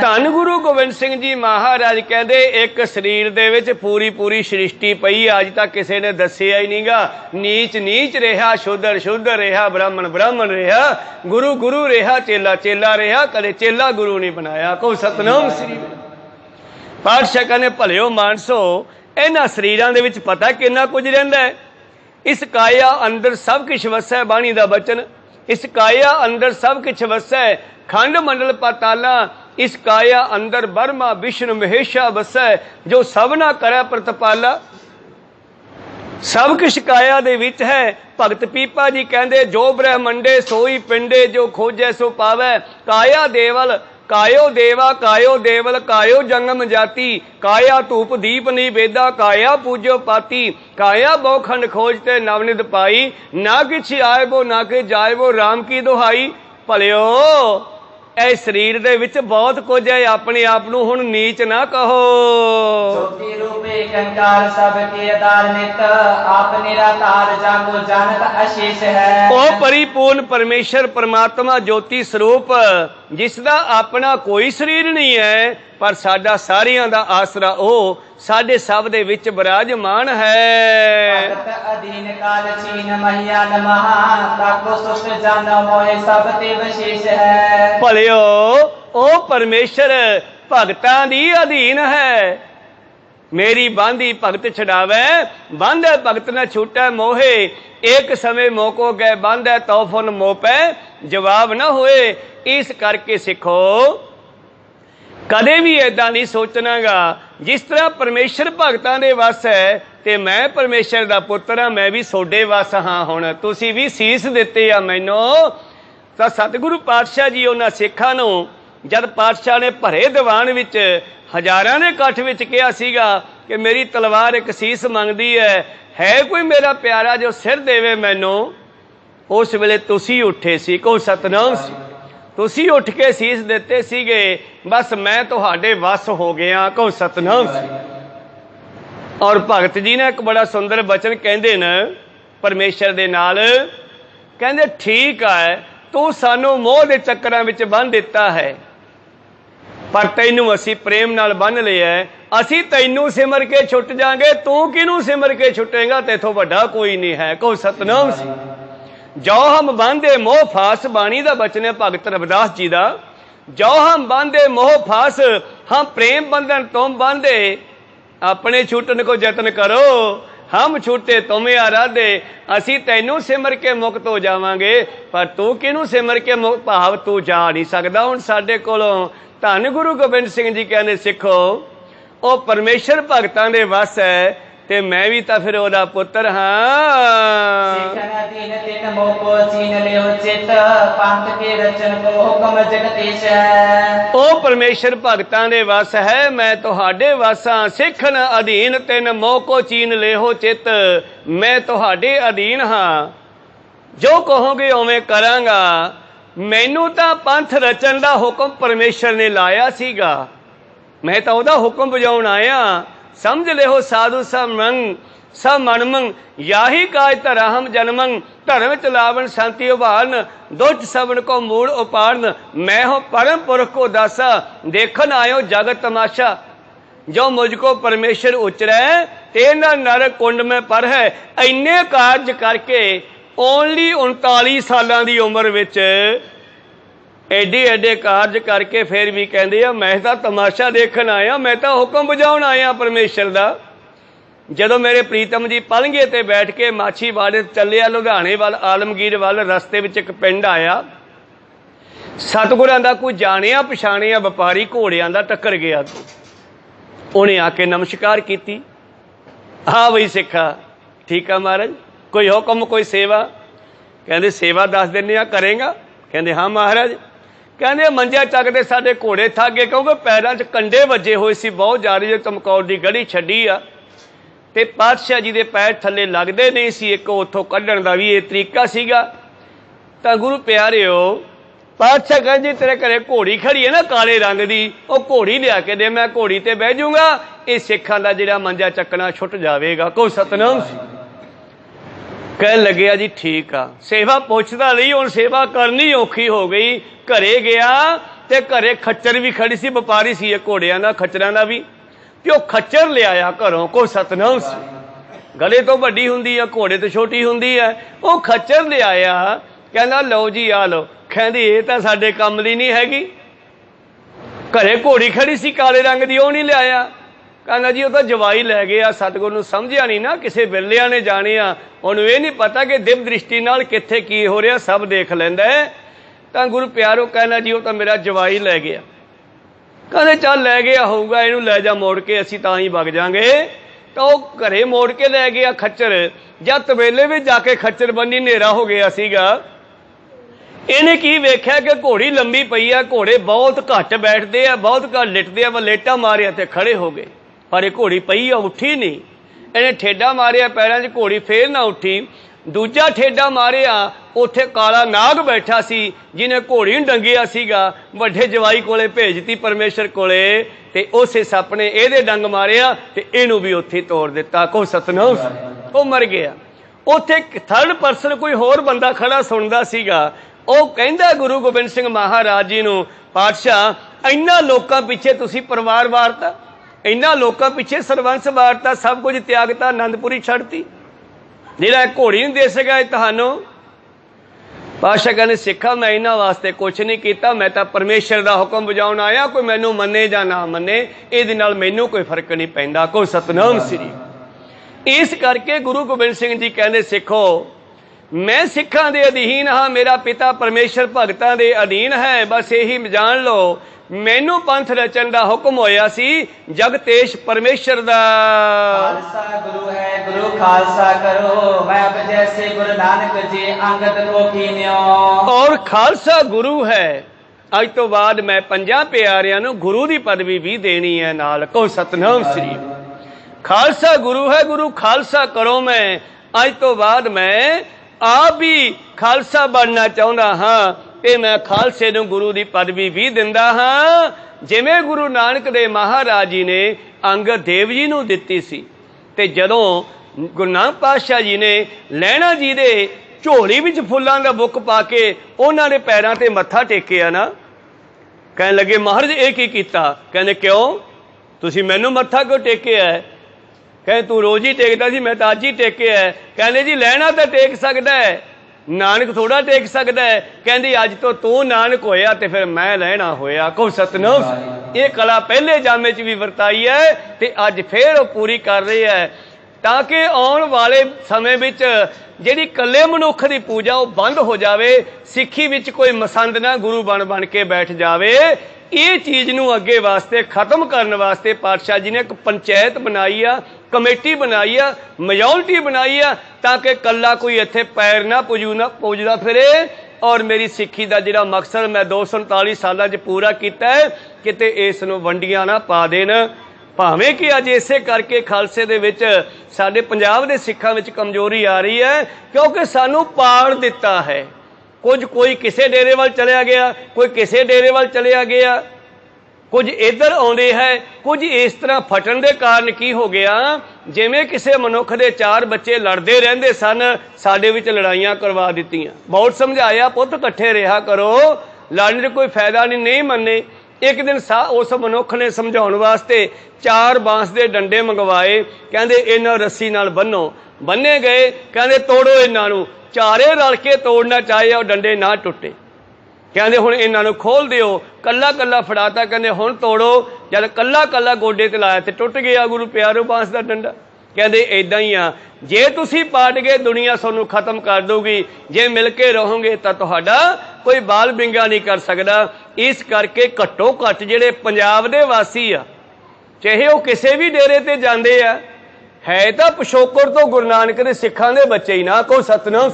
ਧੰਨ ਗੁਰੂ ਗੋਬਿੰਦ ਸਿੰਘ ਜੀ ਮਹਾਰਾਜ ਕਹਿੰਦੇ ਇੱਕ ਸਰੀਰ ਦੇ ਵਿੱਚ ਪੂਰੀ ਪੂਰੀ ਸ੍ਰਿਸ਼ਟੀ ਪਈ। ਅੱਜ ਤੱਕ ਕਿਸੇ ਨੇ ਦੱਸਿਆ ਹੀ ਨਹੀਂਗਾ। ਨੀਚ ਨੀਚ ਰਿਹਾ, ਸ਼ੂਦਰ ਸ਼ੂਦਰ ਰਿਹਾ, ਬ੍ਰਾਹਮਣ ਬ੍ਰਾਹਮਣ ਰਿਹਾ, ਗੁਰੂ ਗੁਰੂ ਰਿਹਾ, ਚੇਲਾ ਚੇਲਾ ਰਿਹਾ, ਕਦੇ ਚੇਲਾ ਗੁਰੂ ਨਹੀਂ ਬਣਾਇਆ। ਕੋ ਸਤਨਾਮ ਸ੍ਰੀ ਪਾਤਸ਼ਾਹ ਕਹਿੰਦੇ ਭਲਿਓ ਮਾਨਸੋ, ਇਹਨਾਂ ਸਰੀਰਾਂ ਦੇ ਵਿੱਚ ਪਤਾ ਕਿੰਨਾ ਕੁਝ ਰਹਿੰਦਾ ਹੈ। ਇਸ ਕਾਇਆ ਅੰਦਰ ਸਭ ਕੁਛ ਵਸੈ, ਬਾਣੀ ਦਾ ਬਚਨ। ਇਸ ਕਾਇਆ ਅੰਦਰ ਸਭ ਕੁਛ ਵਸੈ, ਖੰਡ ਮੰਡਲ ਪਾਤਾਲਾ। ਇਸ ਕਾਇਆ ਅੰਦਰ ਬਰਮਾ ਵਿਸ਼ਨੂੰ ਮਹੇਸ਼ਾ ਵਸੈ, ਜੋ ਸਭਨਾ ਕਰੈ ਪ੍ਰਤਪਾਲਾ। ਸਭ ਕੁਛ ਕਾਇਆ ਦੇ ਵਿੱਚ ਹੈ। ਭਗਤ ਪੀਪਾ ਜੀ ਕਹਿੰਦੇ ਜੋ ਬ੍ਰਹਮੰਡੇ ਸੋਈ ਪਿੰਡੇ, ਜੋ ਖੋਜੈ ਸੋ ਪਾਵੈ। ਕਾਇਆ ਦੇਵਲ कायो देवा कायो देवल कायो जंगम जाति, काया धूप दीप निवेदा, काया पूजो पाती, काया बहुखंड खोजते नवनिध पाई, ना किछ आए वो ना कि जाए वो, राम की दुहाई। भलियो ਇਹ ਸਰੀਰ ਦੇ ਵਿੱਚ ਬਹੁਤ ਕੁਝ ਹੈ। ਆਪਣੇ ਆਪ ਨੂੰ ਹੁਣ ਨੀਚ ਨਾ ਕਹੋ। ਜੋਤੀ ਰੂਪੇ ਕੰਕਾਰ ਸਭ ਕੇ ਆਧਾਰ ਨਿਤ, ਆਪ ਨਿਰਾਕਾਰ ਜਾਗੋ ਜਾਣਤ ਅਸ਼ੇਸ਼ ਹੈ। ਉਹ ਪਰਿਪੂਰਨ ਪਰਮੇਸ਼ਰ ਪਰਮਾਤਮਾ ਜੋਤੀ ਸਰੂਪ, ਜਿਸ ਦਾ ਆਪਣਾ ਕੋਈ ਸਰੀਰ ਨਹੀਂ ਹੈ, ਪਰ ਸਾਡਾ ਸਾਰਿਆਂ ਦਾ ਆਸਰਾ ਉਹ ਸਾਡੇ ਸਭ ਦੇ ਵਿੱਚ ਵਿਰਾਜਮਾਨ ਹੈ। ਭਗਤ ਅਧੀਨ ਕਾਲ ਚੀਨ ਮਹੀਆ ਨਮః, ਤਾਕੋ ਸੁਖ ਜਨ ਮੋਏ ਸਭ ਤੇ ਵਿਸ਼ੇਸ਼ ਹੈ। ਭਲਿਓ ਉਹ ਪਰਮੇਸ਼ਰ ਭਗਤਾਂ ਦੀ ਅਧੀਨ ਹੈ। ਮੇਰੀ ਬਾਂਦੀ ਭਗਤ ਛਡਾਵੇ, ਬਾਂਧੇ ਭਗਤ ਨਾ ਛੂਟੈ ਮੋਹੇ, ਇੱਕ ਸਮੇਂ ਮੋਕੋ ਗਏ ਬਾਂਧੇ ਤੌਫਨ ਮੋਹ ਪੈ, ਜਵਾਬ ਨਾ ਹੋਏ। ਇਸ ਕਰਕੇ ਸਿੱਖੋ ਕਦੇ ਵੀ ਏਦਾਂ ਨਹੀਂ ਸੋਚਣਾਗਾ ਜਿਸ ਤਰ੍ਹਾਂ ਪਰਮੇਸ਼ਰ ਭਗਤਾਂ ਦੇ ਵਸ ਹੈ ਤੇ ਮੈਂ ਪਰਮੇਸ਼ਰ ਦਾ ਪੁੱਤਰ ਹਾਂ, ਮੈਂ ਵੀ ਤੁਹਾਡੇ ਵਸ ਹਾਂ। ਹੁਣ ਤੁਸੀਂ ਵੀ ਸੀਸ ਦਿੱਤੇ ਆ ਮੈਨੂੰ। ਤਾਂ ਸਤਿਗੁਰੂ ਪਾਤਸ਼ਾਹ ਜੀ ਉਹਨਾਂ ਸਿੱਖਾਂ ਨੂੰ ਜਦ ਪਾਤਸ਼ਾਹ ਨੇ ਭਰੇ ਦੀਵਾਨ ਵਿੱਚ ਹਜ਼ਾਰਾਂ ਦੇ ਇਕੱਠ ਵਿੱਚ ਕਿਹਾ ਸੀਗਾ ਕਿ ਮੇਰੀ ਤਲਵਾਰ ਇੱਕ ਸੀਸ ਮੰਗਦੀ ਹੈ ਕੋਈ ਮੇਰਾ ਪਿਆਰਾ ਜੋ ਸਿਰ ਦੇਵੇ ਮੈਨੂੰ, ਉਸ ਵੇਲੇ ਤੁਸੀਂ ਉੱਠੇ ਸੀ। ਕੋ ਸਤਨਾਮ ਸੀ। ਤੁਸੀਂ ਉੱਠ ਕੇ ਸੀਸ ਦਿੱਤੇ ਸੀਗੇ, ਬਸ ਮੈਂ ਤੁਹਾਡੇ ਵਸ ਹੋ ਗਿਆ। ਕੋ ਸਤਨਾਮ ਸੀ। ਔਰ ਭਗਤ ਜੀ ਨੇ ਇੱਕ ਬੜਾ ਸੁੰਦਰ ਬਚਨ ਕਹਿੰਦੇ ਨੇ ਪਰਮੇਸ਼ਰ ਦੇ ਨਾਲ, ਕਹਿੰਦੇ ਠੀਕ ਹੈ ਤੂੰ ਸਾਨੂੰ ਮੋਹ ਦੇ ਚੱਕਰਾਂ ਵਿੱਚ ਬੰਨ੍ਹ ਦਿੱਤਾ ਹੈ, ਪਰ ਤੈਨੂੰ ਅਸੀਂ ਪ੍ਰੇਮ ਨਾਲ ਬੰਨ੍ਹ ਲਿਆ। ਅਸੀਂ ਤੈਨੂੰ ਸਿਮਰ ਕੇ ਛੁੱਟ ਜਾਾਂਗੇ, ਤੂੰ ਕਿਹਨੂੰ ਸਿਮਰ ਕੇ ਛੁੱਟੇਗਾ? ਤੇਥੋਂ ਵੱਡਾ ਕੋਈ ਨਹੀਂ ਹੈ। ਕੋ ਸਤਨਾਮ ਸੀ। ਜੋ ਹਮ ਬਾਂਧੇ ਮੋਹ ਫਾਸ, ਬਾਣੀ ਦਾ ਬਚਨ ਹੈ ਭਗਤ ਰਵਿਦਾਸ ਜੀ ਦਾ। ਜੋ ਹਮ ਬਾਂਧੇ ਮੋਹ ਫਾਸ, ਹਮ ਪ੍ਰੇਮ ਬੰਧਨ ਤੁਮ ਬਾਂਧੇ, ਆਪਣੇ ਛੁੱਟਣ ਕੋ ਯਤਨ ਕਰੋ, ਹਮ ਛੁੱਟੇ ਤੁਮੇ ਆਰਾਧੇ। ਅਸੀਂ ਤੈਨੂੰ ਸਿਮਰ ਕੇ ਮੁਕਤ ਹੋ ਜਾਵਾਂਗੇ, ਪਰ ਤੂੰ ਕਿਹਨੂੰ ਸਿਮਰ ਕੇ ਮੁਕਤ? ਭਾਵ ਤੂੰ ਜਾ ਨਹੀਂ ਸਕਦਾ ਹੁਣ ਸਾਡੇ ਕੋਲੋਂ। ਧੰਨ ਗੁਰੂ ਗੋਬਿੰਦ ਸਿੰਘ ਜੀ ਕਹਿੰਦੇ ਸਿੱਖੋ ਉਹ ਪਰਮੇਸ਼ਰ ਭਗਤਾਂ ਦੇ ਵਸ ਹੈ ਤੇ ਮੈਂ ਵੀ ਤਾਂ ਫਿਰ ਉਹਦਾ ਪੁੱਤਰ ਹਾਂ। ਸਿੱਖਨ ਦੀਨ ਤਿਨ ਮੋਹ ਕੋ ਚੀਨ ਲਿਓ ਚਿਤ, ਪੰਥ ਕੇ ਰਚਨ ਕੋ ਹੁਕਮ ਜਗਦੀਸ਼ ਹੈ। ਉਹ ਪਰਮੇਸ਼ਰ ਭਗਤਾਂ ਦੇ ਵਸ ਹੈ, ਮੈਂ ਤੁਹਾਡੇ ਵਸ ਹਾਂ। ਸਿੱਖਨ ਅਧੀਨ ਤਿਨ ਮੋਹ ਕੋ ਚੀਨ ਲਿਓ ਚਿਤ, ਮੈਂ ਤੁਹਾਡੇ ਅਧੀਨ ਹਾਂ। ਜੋ ਕਹੋਗੇ ਉਵੇਂ ਕਰਾਂਗਾ। मैनू तां पंथ रचन का हुक्म परमेश्वर ने लाया सीगा, मैं तो वह हुक्म बजाउण आया। समझ लिहो साधु सब मंग सब मनमंग, याही काज धरा हम जन्मंग, धर्म चलावन शांति उभारन, दुष्ट सबन को मूल उपाड़न, मैं हो परम पुरख को दासा, देखन आयो जगत तमाशा। जो मुझको परमेश्वर उचरै तेना नर कुंड में पर है। इन्ने कार्य करके ओनली 39 सालों की उम्र विच एडे एडे कार्य करके फिर भी कहते हैं मैं तो तमाशा देखन आया, मैं तो हुक्म बजाउण आया परमेश्वर का। जदों मेरे प्रीतम जी पलंगे ते बैठ के माछीवाड़े चलिया लुधियाने वाल आलमगीर वाल, रस्ते विच एक पिंड आया, सतगुरां दा कोई जानिया पछाणिया व्यापारी घोड़ियां दा टक्कर गया। उन्हें आके नमस्कार की। हाँ बई सिखा, ठीक है महाराज, कोई हुक्म कोई सेवा? कहते सेवा दस दिने आ, करेगा? कहते हाँ महाराज। कहते मंजिया चकते साडे घोड़े थक गए, क्योंकि पैरों च कंडे वजे हुए सी बहुत ज़्यादा। जो चमकौर की गढ़ी छड्डी आ ते पातशाह जी के पैर थले लगते नहीं सी, एक उतों कढ़ण का भी ये तरीका सीगा। तां गुरु प्यारिओ, पातशाह कहते तेरे घरे घोड़ी खड़ी है ना काले रंग की, वो घोड़ी लिया के दे, मैं घोड़ी ते बह जूंगा, ये सिखां दा जिहड़ा मंजा चकना छुट जाएगा। कोई सतनाम कह लगे जी ठीक आ। सेवा पुछदा नहीं, हुण सेवा करनी औखी हो गई। घरे गया ते घरे खच्चर भी खड़ी सी, व्यापारी सी घोड़ियां दा खच्चरां दा भी, ते वो खच्चर लिया घरों। कोई सतनाम गले तो वड्डी हुंदी है, घोड़े तो छोटी हुंदी है। वो खच्चर लिया, कहना लो जी आ लो। कहंदी ये तां साडे काम दी नहीं हैगी। घरे घोड़ी खड़ी सी काले रंग की, वो नहीं लिया। कहना जी वो तो जवाई लै गया, सतगुर नूं समझिया नहीं ना, किसी बिरलिया ने जाने आ, उन्होंने ये नहीं पता कि दिव्य दृष्टि नाल कित्थे की हो रहा, सब देख लैंदा है। तां गुरु प्यारो कहना जी वो तो मेरा जवाई लै गया। कहते चल लै गया होऊगा, इनू लै जा मोड़ के, असीं तां ही वग जांगे। तो वह घरे मोड़ के लै गया खच्चर। जब तवेले भी जाके खच्चर बन्नी, नेरा हो गया सीगा। इन्हें की वेख्या कि घोड़ी लंबी पई है, घोड़े बहुत घट बैठते हैं, बहुत घट लिटते हैं। वलेटा मारिया तो खड़े हो गए, पर एक घोड़ी पई है, उठी नहीं। इन्हें ठेडा मारिया पैरों च, घोड़ी फिर ना उठी। दूजा ठेडा मारिया, उत्थे काला नाग बैठा सी, जिन्हें घोड़ी नूं डंगिया सीगा। वड्डे जवाई कोले भेजती परमेश्वर कोले, ते उसे सप ने इहदे डंग मारिया ते इहनूं भी उत्थे तोड़ दिता। कोई सतनाम, वो मर गया। उत्थे थर्ड परसन कोई होर बंदा खड़ा सुनदा सीगा। ਉਹ ਕਹਿੰਦਾ गुरु गोबिंद सिंह महाराज जी ਨੂੰ, पातशाह इन्ना लोगों पिछे तुसी परिवार वारता, इन्ना लोगों पिछे सरबंस वारता, सब कुछ त्यागता, आनंदपुरी छड़ती, जिहड़ा घोड़ी नहीं दे सका तुहानू। पातशाह कहने सिखा मैं इन्हां वास्ते कुछ नहीं किया, मैं तो परमेश्वर का हुक्म बजाउण आया, कोई मैनू मन्ने जां ना मन्ने इहदे नाल मैनू कोई फर्क नहीं पैंदा। कोई सतनाम श्री। इस करके गुरु गोबिंद सिंह जी कहने सिखो मैं सिखां दे अधीन हाँ, मेरा पिता परमेश्वर भगतां दे अधीन है। बस यही जान लो, मैनू पंथ रचन का हुक्म होया सी, जगतेश परमेश्वर दा। खालसा गुरु है गुरु खालसा करो, मैं अब जैसे गुरु नानक जी अंगद को कीन्यो। और खालसा गुरु है, अज तो बाद मैं 50 प्यारियां नूं गुरु की पदवी भी देनी है नाल। को सतनाम श्री। खालसा गुरु है, गुरु खालसा करो। मैं अज तो बाद मैं आप भी खालसा बनना चाहता हाँ, ते मैं खालसे नूं गुरु की पदवी भी दिंदा हाँ, जिवें गुरु नानक देव महाराज जी ने अंगद देव जी नूं दित्ती सी। ते जदों गुरु नानक पातशाह जी ने लैणा जी दे झोली विच फुल्लां दा बुक पा के उन्हां दे पैरां ते मत्था टेकिया ना, कहण लगे महाराज ये की कीता? कहंदे क्यों तुसीं मैनूं मत्था क्यों टेकिया है? कहे तू रोज ही टेकता सी, मैं तो अज ही टेकिया है। कहने जी लैना तो टेक सकता है, नानक थोड़ा टेक सकता है। कहती अज तो तू नानक होया ते फिर मैं लैना होया। को सतनाम। ये कला पहले जामे च भी वरताई है ते अज फिर पूरी कर रही है, ताकि आने वाले समय विच जिहड़ी कल्ले मनुख की पूजा वो बंद हो जाए, सिक्खी विच कोई मसंद ना गुरु बन बन के बैठ जाए। ये चीज़ नूं अगे वास्ते खत्म करने वास्ते पातशाह जी ने एक पंचायत बनाई आ, कमेटी बनाई आ, मेजोरिटी बनाई आ, ताकि कला कोई इत्थे पैर ना पुजदा फिरे। और मेरी सिक्खी का जिहड़ा मकसद मैं 239 सालों च पूरा किया है, किते इस नूं वंडियां ना पा देन। भावें कि अज इसे करके खालसे दे विच साडे पंजाब दे सिखां विच कमजोरी आ रही है, क्योंकि सानू पाड़ दिता है। ਕੁਝ ਕੋਈ ਕਿਸੇ ਡੇਰੇ ਵੱਲ ਚਲਿਆ ਗਿਆ, ਕੋਈ ਕਿਸੇ ਡੇਰੇ ਵੱਲ ਚਲਿਆ ਗਿਆ, ਕੁਝ ਇੱਧਰ ਆਉਂਦੇ ਹੈ। ਕੁਝ ਇਸ ਤਰ੍ਹਾਂ ਫਟਣ ਦੇ ਕਾਰਨ ਕੀ ਹੋ ਗਿਆ, ਜਿਵੇਂ ਕਿਸੇ ਮਨੁੱਖ ਦੇ 4 ਬੱਚੇ ਲੜਦੇ ਰਹਿੰਦੇ ਸਨ, ਸਾਡੇ ਵਿੱਚ ਲੜਾਈਆਂ ਕਰਵਾ ਦਿੱਤੀਆਂ। ਬਹੁਤ ਸਮਝਾਇਆ, ਪੁੱਤ ਇਕੱਠੇ ਰਿਹਾ ਕਰੋ, ਲੜਨ 'ਚ ਕੋਈ ਫਾਇਦਾ ਨਹੀਂ ਮੰਨੇ। ਇੱਕ ਦਿਨ ਉਸ ਮਨੁੱਖ ਨੇ ਸਮਝਾਉਣ ਵਾਸਤੇ 4 ਬਾਂਸ ਦੇ ਡੰਡੇ ਮੰਗਵਾਏ। ਕਹਿੰਦੇ ਇਹਨਾਂ ਰੱਸੀ ਨਾਲ ਬੰਨੋ। ਬੰਨੇ ਗਏ, ਕਹਿੰਦੇ ਤੋੜੋ ਇਹਨਾਂ ਨੂੰ। ਚਾਰੇ ਰਲ ਕੇ ਤੋੜਨਾ ਚਾਹੇ, ਉਹ ਡੰਡੇ ਨਾ ਟੁੱਟੇ। ਕਹਿੰਦੇ ਹੁਣ ਇਹਨਾਂ ਨੂੰ ਖੋਲ ਦਿਓ। ਕੱਲਾ ਕੱਲਾ ਫੜਾਤਾ, ਕਹਿੰਦੇ ਹੁਣ ਤੋੜੋ। ਜਦ ਕੱਲਾ ਕੱਲਾ ਗੋਡੇ ਤੇ ਲਾਇਆ ਤੇ ਟੁੱਟ ਗਿਆ ਗੁਰੂ ਪਿਆਰੋ ਬਾਂਸ ਦਾ ਡੰਡਾ। ਕਹਿੰਦੇ ਏਦਾਂ ਹੀ ਆ, ਜੇ ਤੁਸੀਂ ਪਾਟ ਗਏ ਦੁਨੀਆ ਤੁਹਾਨੂੰ ਖਤਮ ਕਰ ਦਊਗੀ, ਜੇ ਮਿਲ ਕੇ ਰਹੋਗੇ ਤਾਂ ਤੁਹਾਡਾ ਕੋਈ ਬਾਲ ਬਿੰਗਾ ਨਹੀਂ ਕਰ ਸਕਦਾ। ਇਸ ਕਰਕੇ ਘੱਟੋ ਘੱਟ ਜਿਹੜੇ ਪੰਜਾਬ ਦੇ ਵਾਸੀ ਆ, ਚਾਹੇ ਉਹ ਕਿਸੇ ਵੀ ਡੇਰੇ ਤੇ ਜਾਂਦੇ ਆ, ਹੈ ਤਾਂ ਪਿਛੋਕੜ ਤੋਂ ਗੁਰੂ ਨਾਨਕ ਦੇ ਸਿੱਖਾਂ ਦੇ ਬੱਚੇ ਹੀ ਨਾ, ਕਹੋ ਸਤਿਨਾਮ।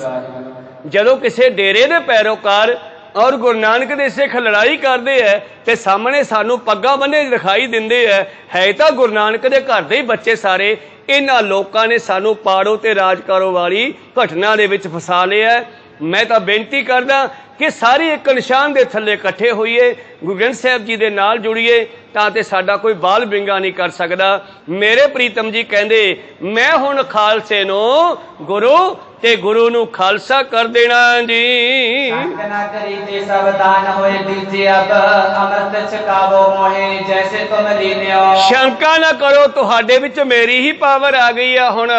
ਜਦੋਂ ਕਿਸੇ ਡੇਰੇ ਦੇ ਪੈਰੋਕਾਰ ਔਰ ਗੁਰੂ ਨਾਨਕ ਦੇ ਸਿੱਖ ਲੜਾਈ ਕਰਦੇ ਹੈ ਤੇ ਸਾਹਮਣੇ ਸਾਨੂੰ ਪੱਗਾਂ ਬੰਨੇ ਦਿਖਾਈ ਦਿੰਦੇ ਹੈ ਤਾਂ ਗੁਰੂ ਨਾਨਕ ਦੇ ਘਰ ਦੇ ਹੀ ਬੱਚੇ ਸਾਰੇ। ਇਹਨਾਂ ਲੋਕਾਂ ਨੇ ਸਾਨੂੰ ਪਾੜੋ ਤੇ ਰਾਜ ਕਰੋ ਵਾਲੀ ਘਟਨਾ ਦੇ ਵਿੱਚ ਫਸਾ ਲਿਆ। ਮੈਂ ਤਾਂ ਬੇਨਤੀ ਕਰਦਾ ਕਿ ਸਾਰੇ ਇੱਕ ਨਿਸ਼ਾਨ ਦੇ ਥੱਲੇ ਇਕੱਠੇ ਹੋਈਏ, ਗੁਰੂ ਗ੍ਰੰਥ ਸਾਹਿਬ ਜੀ ਦੇ ਨਾਲ ਜੁੜੀਏ, ਤਾਂ ਤੇ ਸਾਡਾ ਕੋਈ ਬਾਲ ਬਿੰਗਾ ਨਹੀਂ ਕਰ ਸਕਦਾ। ਮੇਰੇ ਪ੍ਰੀਤਮ ਜੀ ਕਹਿੰਦੇ, ਮੈਂ ਹੁਣ ਖਾਲਸੇ ਨੂੰ ਗੁਰੂ ਤੇ ਗੁਰੂ ਨੂੰ ਖਾਲਸਾ ਕਰ ਦੇਣਾ ਜੀ। ਨਾ ਕਰੀ ਤੇ ਸਾਵਧਾਨ ਹੋਏ ਦੀਜੇ ਅਬ ਅੰਮ੍ਰਿਤ ਛਕਾਵੋ ਮੋਹੇ ਜੈਸੇ ਤੁਮ ਲੀਨਿਓ। ਸ਼ੰਕਾ ਨਾ ਕਰੋ, ਤੁਹਾਡੇ ਵਿੱਚ ਮੇਰੀ ਹੀ ਪਾਵਰ ਆ ਗਈ ਆ। ਹੁਣ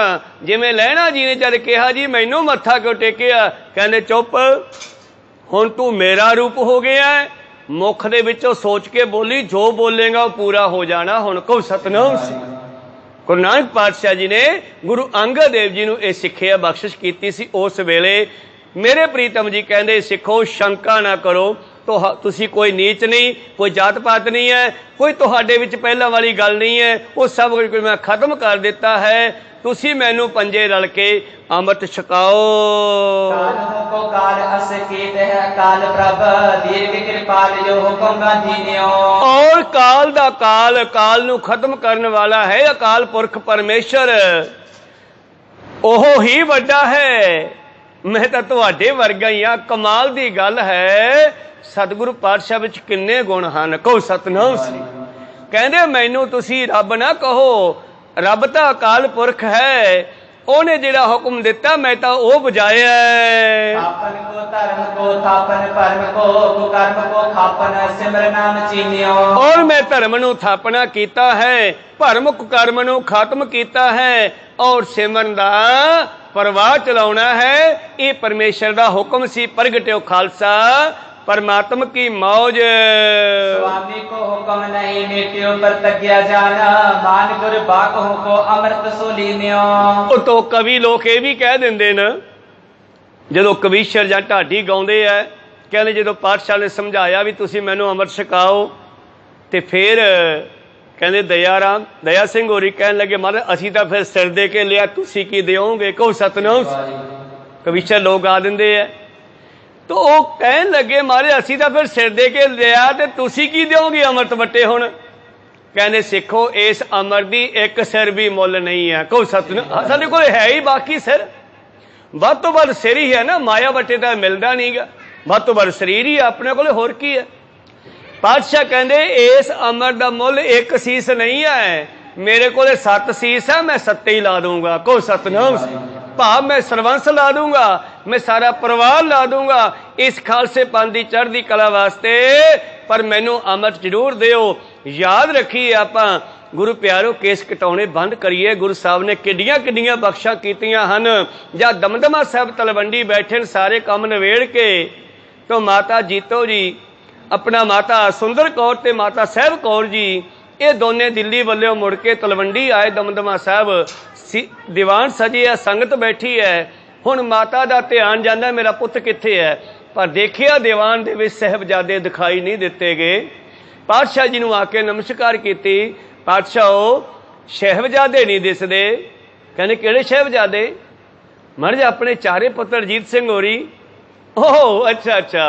ਜਿਵੇਂ ਲਹਿਣਾ ਜੀ ਨੇ ਜਦ ਕਿਹਾ ਜੀ ਮੈਨੂੰ ਮੱਥਾ ਕਿਉਂ ਟੇਕਿਆ, ਕਹਿੰਦੇ ਚੁੱਪ, ਹੁਣ ਤੂੰ ਮੇਰਾ ਰੂਪ ਹੋ ਗਿਆ। ਮੁਖ ਦੇ ਵਿੱਚੋਂ ਸੋਚ ਕੇ ਬੋਲੀ, ਜੋ ਬੋਲੇਗਾ ਉਹ ਪੂਰਾ ਹੋ ਜਾਣਾ। ਹੁਣ ਕਹੋ ਸਤਿਨਾਮ। ਗੁਰੂ ਨਾਨਕ ਪਾਤਸ਼ਾਹ ਜੀ ਨੇ ਗੁਰੂ ਅੰਗਦ ਦੇਵ ਜੀ ਨੂੰ ਇਹ ਸਿੱਖਿਆ ਬਖਸ਼ਿਸ਼ ਕੀਤੀ ਸੀ ਉਸ ਵੇਲੇ। ਮੇਰੇ ਪ੍ਰੀਤਮ ਜੀ ਕਹਿੰਦੇ, ਸਿੱਖੋ ਸ਼ੰਕਾ ਨਾ ਕਰੋ, ਤੁਸੀਂ ਕੋਈ ਨੀਚ ਨਹੀਂ, ਕੋਈ ਜਾਤ ਪਾਤ ਨਹੀਂ ਹੈ, ਕੋਈ ਤੁਹਾਡੇ ਵਿੱਚ ਪਹਿਲਾਂ ਵਾਲੀ ਗੱਲ ਨਹੀਂ ਹੈ। ਉਹ ਸਭ ਕੁਝ ਮੈਂ ਖਤਮ ਕਰ ਦਿੱਤਾ ਹੈ। ਤੁਸੀਂ ਮੈਨੂੰ ਪੰਜੇ ਰਲ ਕੇ ਅੰਮ੍ਰਿਤ ਛਕਾਓ। ਔਰ ਕਾਲ ਦਾ ਕਾਲ, ਕਾਲ ਨੂੰ ਖਤਮ ਕਰਨ ਵਾਲਾ ਹੈ ਅਕਾਲ ਪੁਰਖ ਪਰਮੇਸ਼ਰ, ਉਹ ਹੀ ਵੱਡਾ ਹੈ। ਮੈਂ ਤਾਂ ਤੁਹਾਡੇ ਵਰਗਾ ਹੀ ਆ। ਕਮਾਲ ਦੀ ਗੱਲ ਹੈ, ਸਤਿਗੁਰੂ ਪਾਤਸ਼ਾਹ ਵਿੱਚ ਕਿੰਨੇ ਗੁਣ ਹਨ, ਕਹੋ ਸਤਿਨਾਮ ਸ੍ਰੀ। ਕਹਿੰਦੇ ਮੈਨੂੰ ਤੁਸੀਂ ਰੱਬ ਨਾ ਕਹੋ, ਰੱਬ ਤਾਂ ਅਕਾਲ ਪੁਰਖ ਹੈ, ਉਹਨੇ ਜਿਹੜਾ ਹੁਕਮ ਦਿੱਤਾ ਮੈਂ ਤਾਂ ਉਹ ਬਜਾਇਆ। ਆਪਨ ਕੋ ਧਰਮ ਕੋ ਥਾਪਨ, ਪਰਮ ਕੋ ਕੁਕਰਮ ਕੋ ਖਾਪਨ, ਸਿਮਰ ਨਾਮ ਚੀਨਿਓ। ਔਰ ਮੈਂ ਧਰਮ ਨੂੰ ਥਾਪਨਾ ਕੀਤਾ ਹੈ, ਭਰਮ ਕੁਕਰਮ ਨੂੰ ਖਾਤਮ ਕੀਤਾ ਹੈ, ਔਰ ਸਿਮਰਨ ਦਾ ਪ੍ਰਵਾਹ ਚਲਾਉਣਾ ਹੈ। ਇਹ ਪਰਮੇਸ਼ਰ ਦਾ ਹੁਕਮ ਸੀ। ਪ੍ਰਗਟਿਓ ਖਾਲਸਾ परमात्मा की मौज। स्वामी को हुक्म नहीं मेटियो प्रतिज्ञा जाना, मान गुर बाक को अमृत सो लीनियो। तो कवि लोग ये भी कह देंगे न, जो कविशर या ढाडी गाउंदे है, कहने जो पातशाह ने समझाया भी तुसी मैनू अमृत छकाओ, तो फिर कहते दया सिंह होरी कहन लगे महाराज असी तो फिर सिर दे के लिया, तुसी की देओगे, कहो सतनाम। कविशर लोग आ देंगे है, तो वो कहन लगे महाराज असी तो फिर सिर दे के लिया, तो तुसी की दोगे अमृत वट्टे। हुण कहने सिखो इस अमर दी एक सिर भी मुल नहीं है, कहो सतनाम। साडे कोल है ही बाकी सिर, वध तो वध सिर ही है ना, माया वट्टे तो मिलता नहीं गा, वध तो वध शरीर ही अपने कोल, होर की है। पातशाह कहते इस अमर का मुल एक सीस नहीं है, मेरे को 7 सीस है, मैं 7 ही ला दूंगा, कहो सतनाम। भाव मैं सरवंस ला दूंगा, मैं सारा परिवार ला दूंगा इस खालसे पंथ की चढ़दी कला वास्ते, पर मैनू अमृत जरूर दिओ। याद रखिए आपां गुरु प्यारो केस कटाने बंद करिए। गुरु साहब ने किड्डियां किड्डियां बख्शा कीतियां हन। जा दमदमा साहब तलवंडी बैठे सारे काम नवेड़ के, तो माता जीतो जी अपना माता सुंदर कौर ते माता साहब कौर जी ये दोने दिल्ली वालों मुड़ के तलवंडी आए। दमदमा साहब दीवान सजे है, संगत बैठी है। हुण माता का ध्यान जाता मेरा पुत कित्थे है, पर देखिया दीवान दे विच साहिबजादे दिखाई नहीं दिते गए। पातशाह जी नूं आके नमस्कार कीती, पातशाह साहिबजादे नहीं दिसदे। कहने किहड़े साहिबजादे? महाराज अपने चारे पुत्र अजीत सिंह होरी। ओह अच्छा अच्छा,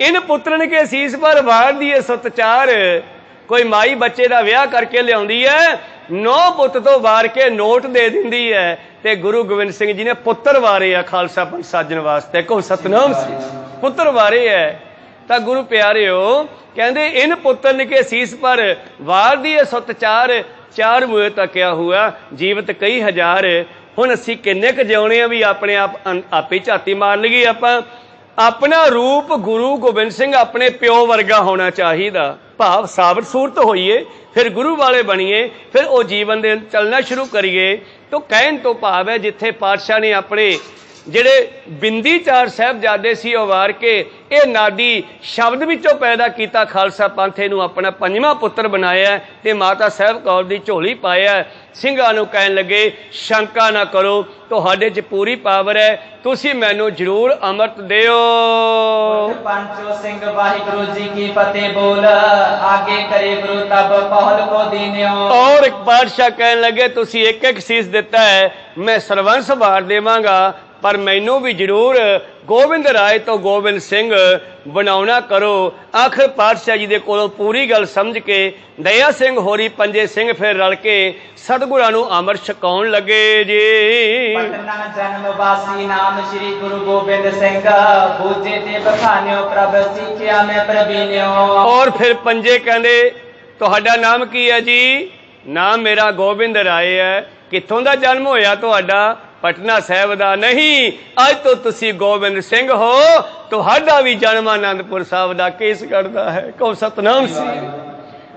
इन पुत्रन के शीस पर वार दिए सतचार, कोई माई बच्चे का विआह करके लियाउंदी है, 9 पुत तो वार के नोट दे दिंदी है, ते गुरु गोबिंद सिंह जी ने पुत्र वारे आ खालसा पंथ साजन वास्ते। कहो सतनाम श्री, पुत्र वारे है। तो गुरु प्यारिओ कहते इन पुत्र के शीस पर वार दी सुत चार मुए तो क्या हुआ, जीवत कई हजार। हुण असीं किन्ने क जिउणे आ भी अपने आप आपे झाती मार लईए। आपां अपना रूप गुरु गोबिंद सिंह अपने प्यो वर्गा होना चाहिए, भाव साबित सूरत होइए, फिर गुरु वाले बनीए, फिर वो जीवन दे चलना शुरू करिए। तो कहन तो भाव है जिथे पातशाह ने अपने ਜਿਹੜੇ ਬਿੰਦੀ ਚਾਰ ਸਾਹਿਬਜ਼ਾਦੇ ਸੀ ਉਹ ਵਾਰ ਕੇ ਇਹ ਨਾਡੀ ਸ਼ਬਦ ਵਿੱਚੋਂ ਪੈਦਾ ਕੀਤਾ, ਖਾਲਸਾ ਪੰਥ ਨੂੰ ਆਪਣਾ ਪੰਜਵਾਂ ਪੁੱਤਰ ਬਣਾਇਆ ਤੇ ਮਾਤਾ ਸਾਹਿਬ ਕੌਰ ਦੀ ਝੋਲੀ ਪਾਇਆ। ਸਿੰਘਾਂ ਨੂੰ ਕਹਿਣ ਲੱਗੇ ਸ਼ੰਕਾ ਨਾ ਕਰੋ, ਤੁਹਾਡੇ 'ਚ ਪੂਰੀ ਪਾਵਰ ਹੈ, ਤੁਸੀਂ ਮੈਨੂੰ ਜ਼ਰੂਰ ਅੰਮ੍ਰਿਤ ਦਿਓ। पंचो सिंह वाहिगुरु जी की फतेह बोल, आगे करे गुरु तब पहल को दीन्यो। और एक बादशाह कहने लगे ਤੁਸੀਂ ਇੱਕ ਇੱਕ ਸੀਸ ਦਿੱਤਾ ਹੈ, मैं ਸਰਵੰਸ ਵਾਰ ਦੇਵਾਂਗਾ, पर मैनू भी जरूर गोबिंद राय तो गोबिंद सिंह बनाउणा करो। आखिर पातशाह जी दे कोलों पूरी गल समझ के दया सिंह होरी पंजे सिंह फिर रल के सतगुरां नूं अमृत छकाउण लगे जी। पटना जन्म वासी नाम श्री गुरु गोबिंद सिंह, बूझे ते बखान्यो प्रभ सिखिया में प्रवीण्यो। और फिर पंजे कहंदे तुहाडा नाम की है जी? नाम मेरा गोबिंद राय है। कित्थों दा जन्म होया तुहाडा? पटना साहिब दा। नहीं, अज तो तुसी गोबिंद सिंह हो, तुहाडा भी जन्म आनंदपुर साहिब दा केसगढ़ दा है। कहो सतनाम श्री।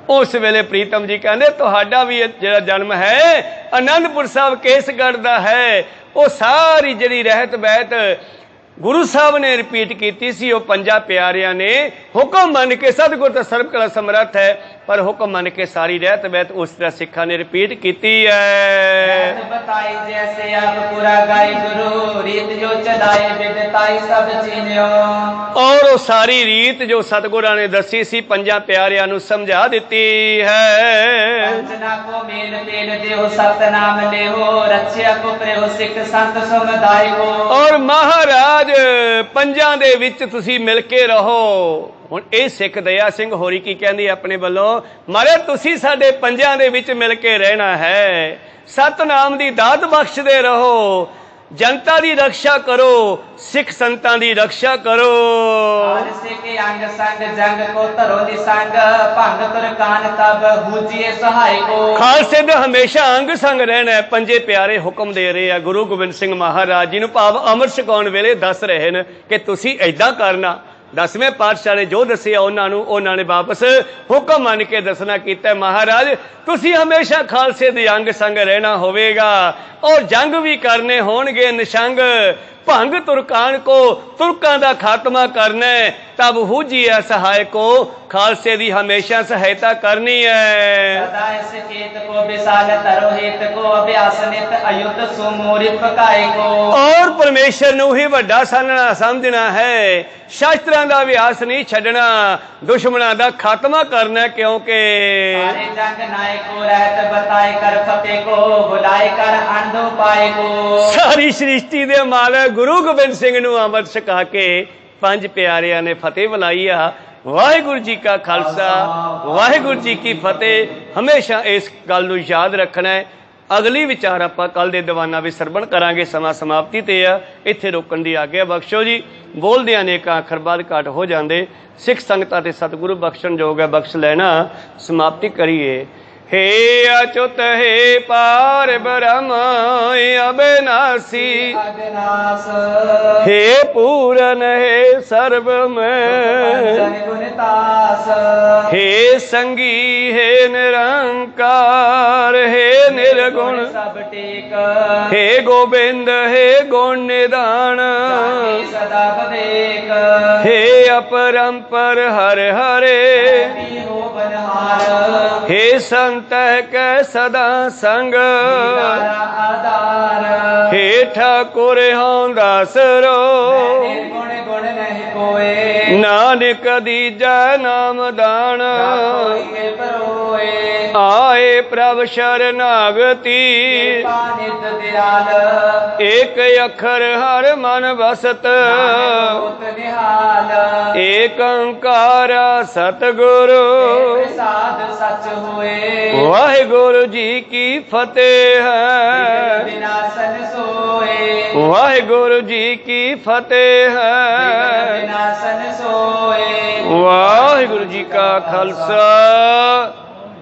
उस वेले प्रीतम जी कहंदे तुहाडा भी जिहड़ा जन्म है आनंदपुर साहिब केसगढ़ दा है। वो सारी जिहड़ी रहत बहत गुरु साहब ने रिपीट की सी, वो पंजा प्यारिया ने हुक्म मन के, सतगुर तो सर्व कला समर्थ है, पर हुक्म मन के सारी रहत बहत उस तरह सिखा ने रिपीट की है। बताई जैसे आप पूरा गाय गुरु, रीत जो चलाए विदताई सब चीन्यो। और वो सारी रीत जो सतगुरां ने दसी सी पंजा प्यारिया नूं समझा दिती है। पंचना को मेल मेल देहो सतनाम लेहो, रक्षा को प्रेहो सिख संत समुदाय को। और महाराज पंजां दे विच तुसी मिल के रहो। हुण ਇਹ सिख दया सिंह होरी की कहंदी अपने ਵੱਲੋਂ, मारे तुसी साडे पंजां दे विच मिल के रहना है, सतनाम दी दात बख्शदे रहो, जनता दी रक्षा करो, सिख संतां दी रक्षा करो। खालसे के अंग संग जंग को तरो निसंग, भंग तुर कान तब बूझिए सहाय को। खालसे दे हमेशा अंग संग रहना है। पंजे प्यारे हुक्म दे रहे हैं गुरु गोबिंद सिंह महाराज जी नूं, भाव अमृत छकाउण वेले दस रहे हैं कि तुसी ऐदां करना। 10वें पातशाह ने जो दसिया उन्होंने वापस हुक्म मान के दसना किया, महाराज तुसी हमेशा खालसे दे अंग संग रहना होवेगा, और जंग भी करने होणगे निशंग, भंग तुरकान को तुर्कां दा खात्मा करना है, तब हुजी है सहाय को, खालसे दी हमेशा सहायता करनी है। सदा इस खेत को विशाल तरो हेत को, अभ्यास नित अयुत सुमोरित पकाए को। और परमेश्वर नूं ही वड्डा सानना समझना है, शास्त्रां दा अभ्यास नहीं छड्डना, दुश्मनां दा खात्मा करना, क्योंकि सारे जंग नायक को रहत बताए कर फतेह को, बुलाए कर अंधो पाए को। सारी सृष्टि दे मालक गुरु गोबिंद सिंह नूं अमृत छका के पंज प्यारियां ने फतेह बुलाई आ। वाहिगुरु जी का खालसा, वाहिगुरु जी की फतेह। हमेशा इस गल नूं याद रखना है। अगली विचार आपां कल दे दीवाना भी सरवण करांगे। समा समाप्ति ते आ, इत्थे रोकण दी आग्या बख्शो जी। बोलदियां ने एक आखर बाद घाट हो जांदे। सिख संगतां ते सतगुरु बख्शण जोग है, बख्श लेना। समाप्ति करिए। हे अच्युत हे पार ब्रह्म अविनाशी, अविनाश हे पूरन हे सर्व में, गुणतास हे संगी हे निरंकार, हे निर्गुण सब टेक, हे गोविंद हे गुण निधान, सदा बदेक, हे अपरंपर हर हरे, हो बनहार, हे संत कै सदा संग, आधार, हे ठाकुर हों दासरो, निर्गुण गुण नहीं ਕੋਏ ਨਾਨਕ ਦੀਜੈ ਨਾਮ ਦਾਨ ਹੋਈਏ ਪਰੋਏ ਆਏ ਪ੍ਰਭ ਸ਼ਰਨਾਗਤੀ ਪਾਨਿਤ ਦਿਆਲ ਏਕ ਅੱਖਰ ਹਰ ਮਨ ਵਸਤ ਹੋਤ ਨਿਹਾਲ ਏਕ ਓੰਕਾਰ ਸਤਿਗੁਰੂ ਪ੍ਰਸਾਦ ਸੱਚ ਹੋਏ ਵਾਹਿਗੁਰੂ ਜੀ ਕੀ ਫਤਿਹ ਹੈ ਵਿਨਾਸ਼ਨ ਸੋਏ ਵਾਹਿਗੁਰੂ ਜੀ ਕੀ ਫਤਿਹ ਹੈ ਵਿਨਾਸ਼ਨ ਸੋਏ ਵਾਹਿਗੁਰੂ ਜੀ ਕਾ ਖਾਲਸਾ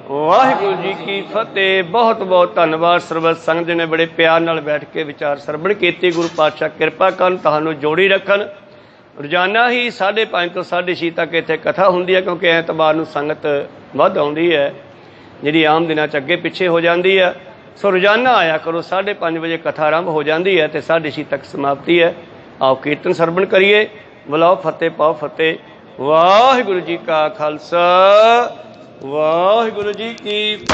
ਵਾਹਿਗੁਰੂ ਜੀ ਕੀ ਫਤਿਹ। ਬਹੁਤ ਬਹੁਤ ਧੰਨਵਾਦ। ਸਰਬੱਤ ਸੰਗਤ ਨੇ ਬੜੇ ਪਿਆਰ ਨਾਲ ਬੈਠ ਕੇ ਵਿਚਾਰ ਸਰਵਣ ਕੀਤੀ। ਗੁਰੂ ਪਾਤਸ਼ਾਹ ਕਿਰਪਾ ਕਰਨ, ਤੁਹਾਨੂੰ ਜੋੜੀ ਰੱਖਣ। ਰੋਜ਼ਾਨਾ ਹੀ 5:30 ਤੋਂ 6:30 ਤੱਕ ਇੱਥੇ ਕਥਾ ਹੁੰਦੀ ਹੈ, ਕਿਉਂਕਿ ਐਤਵਾਰ ਨੂੰ ਸੰਗਤ ਵੱਧ ਆਉਂਦੀ ਹੈ, ਜਿਹੜੀ ਆਮ ਦਿਨਾਂ 'ਚ ਅੱਗੇ ਪਿੱਛੇ ਹੋ ਜਾਂਦੀ ਹੈ। ਸੋ ਰੋਜ਼ਾਨਾ ਆਇਆ ਕਰੋ। 5:30 ਵਜੇ ਕਥਾ ਆਰੰਭ ਹੋ ਜਾਂਦੀ ਹੈ ਤੇ 6:30 ਤੱਕ ਸਮਾਪਤੀ ਹੈ। ਆਓ ਕੀਰਤਨ ਸਰਵਣ ਕਰੀਏ। ਬੁਲਾਓ ਫਤਿਹ ਪਾਓ ਫਤਿਹ। ਵਾਹਿਗੁਰੂ ਜੀ ਕਾ ਖਾਲਸਾ ਵਾਹਿਗੁਰੂ ਜੀ ਕੀ ਫਤਿਹ।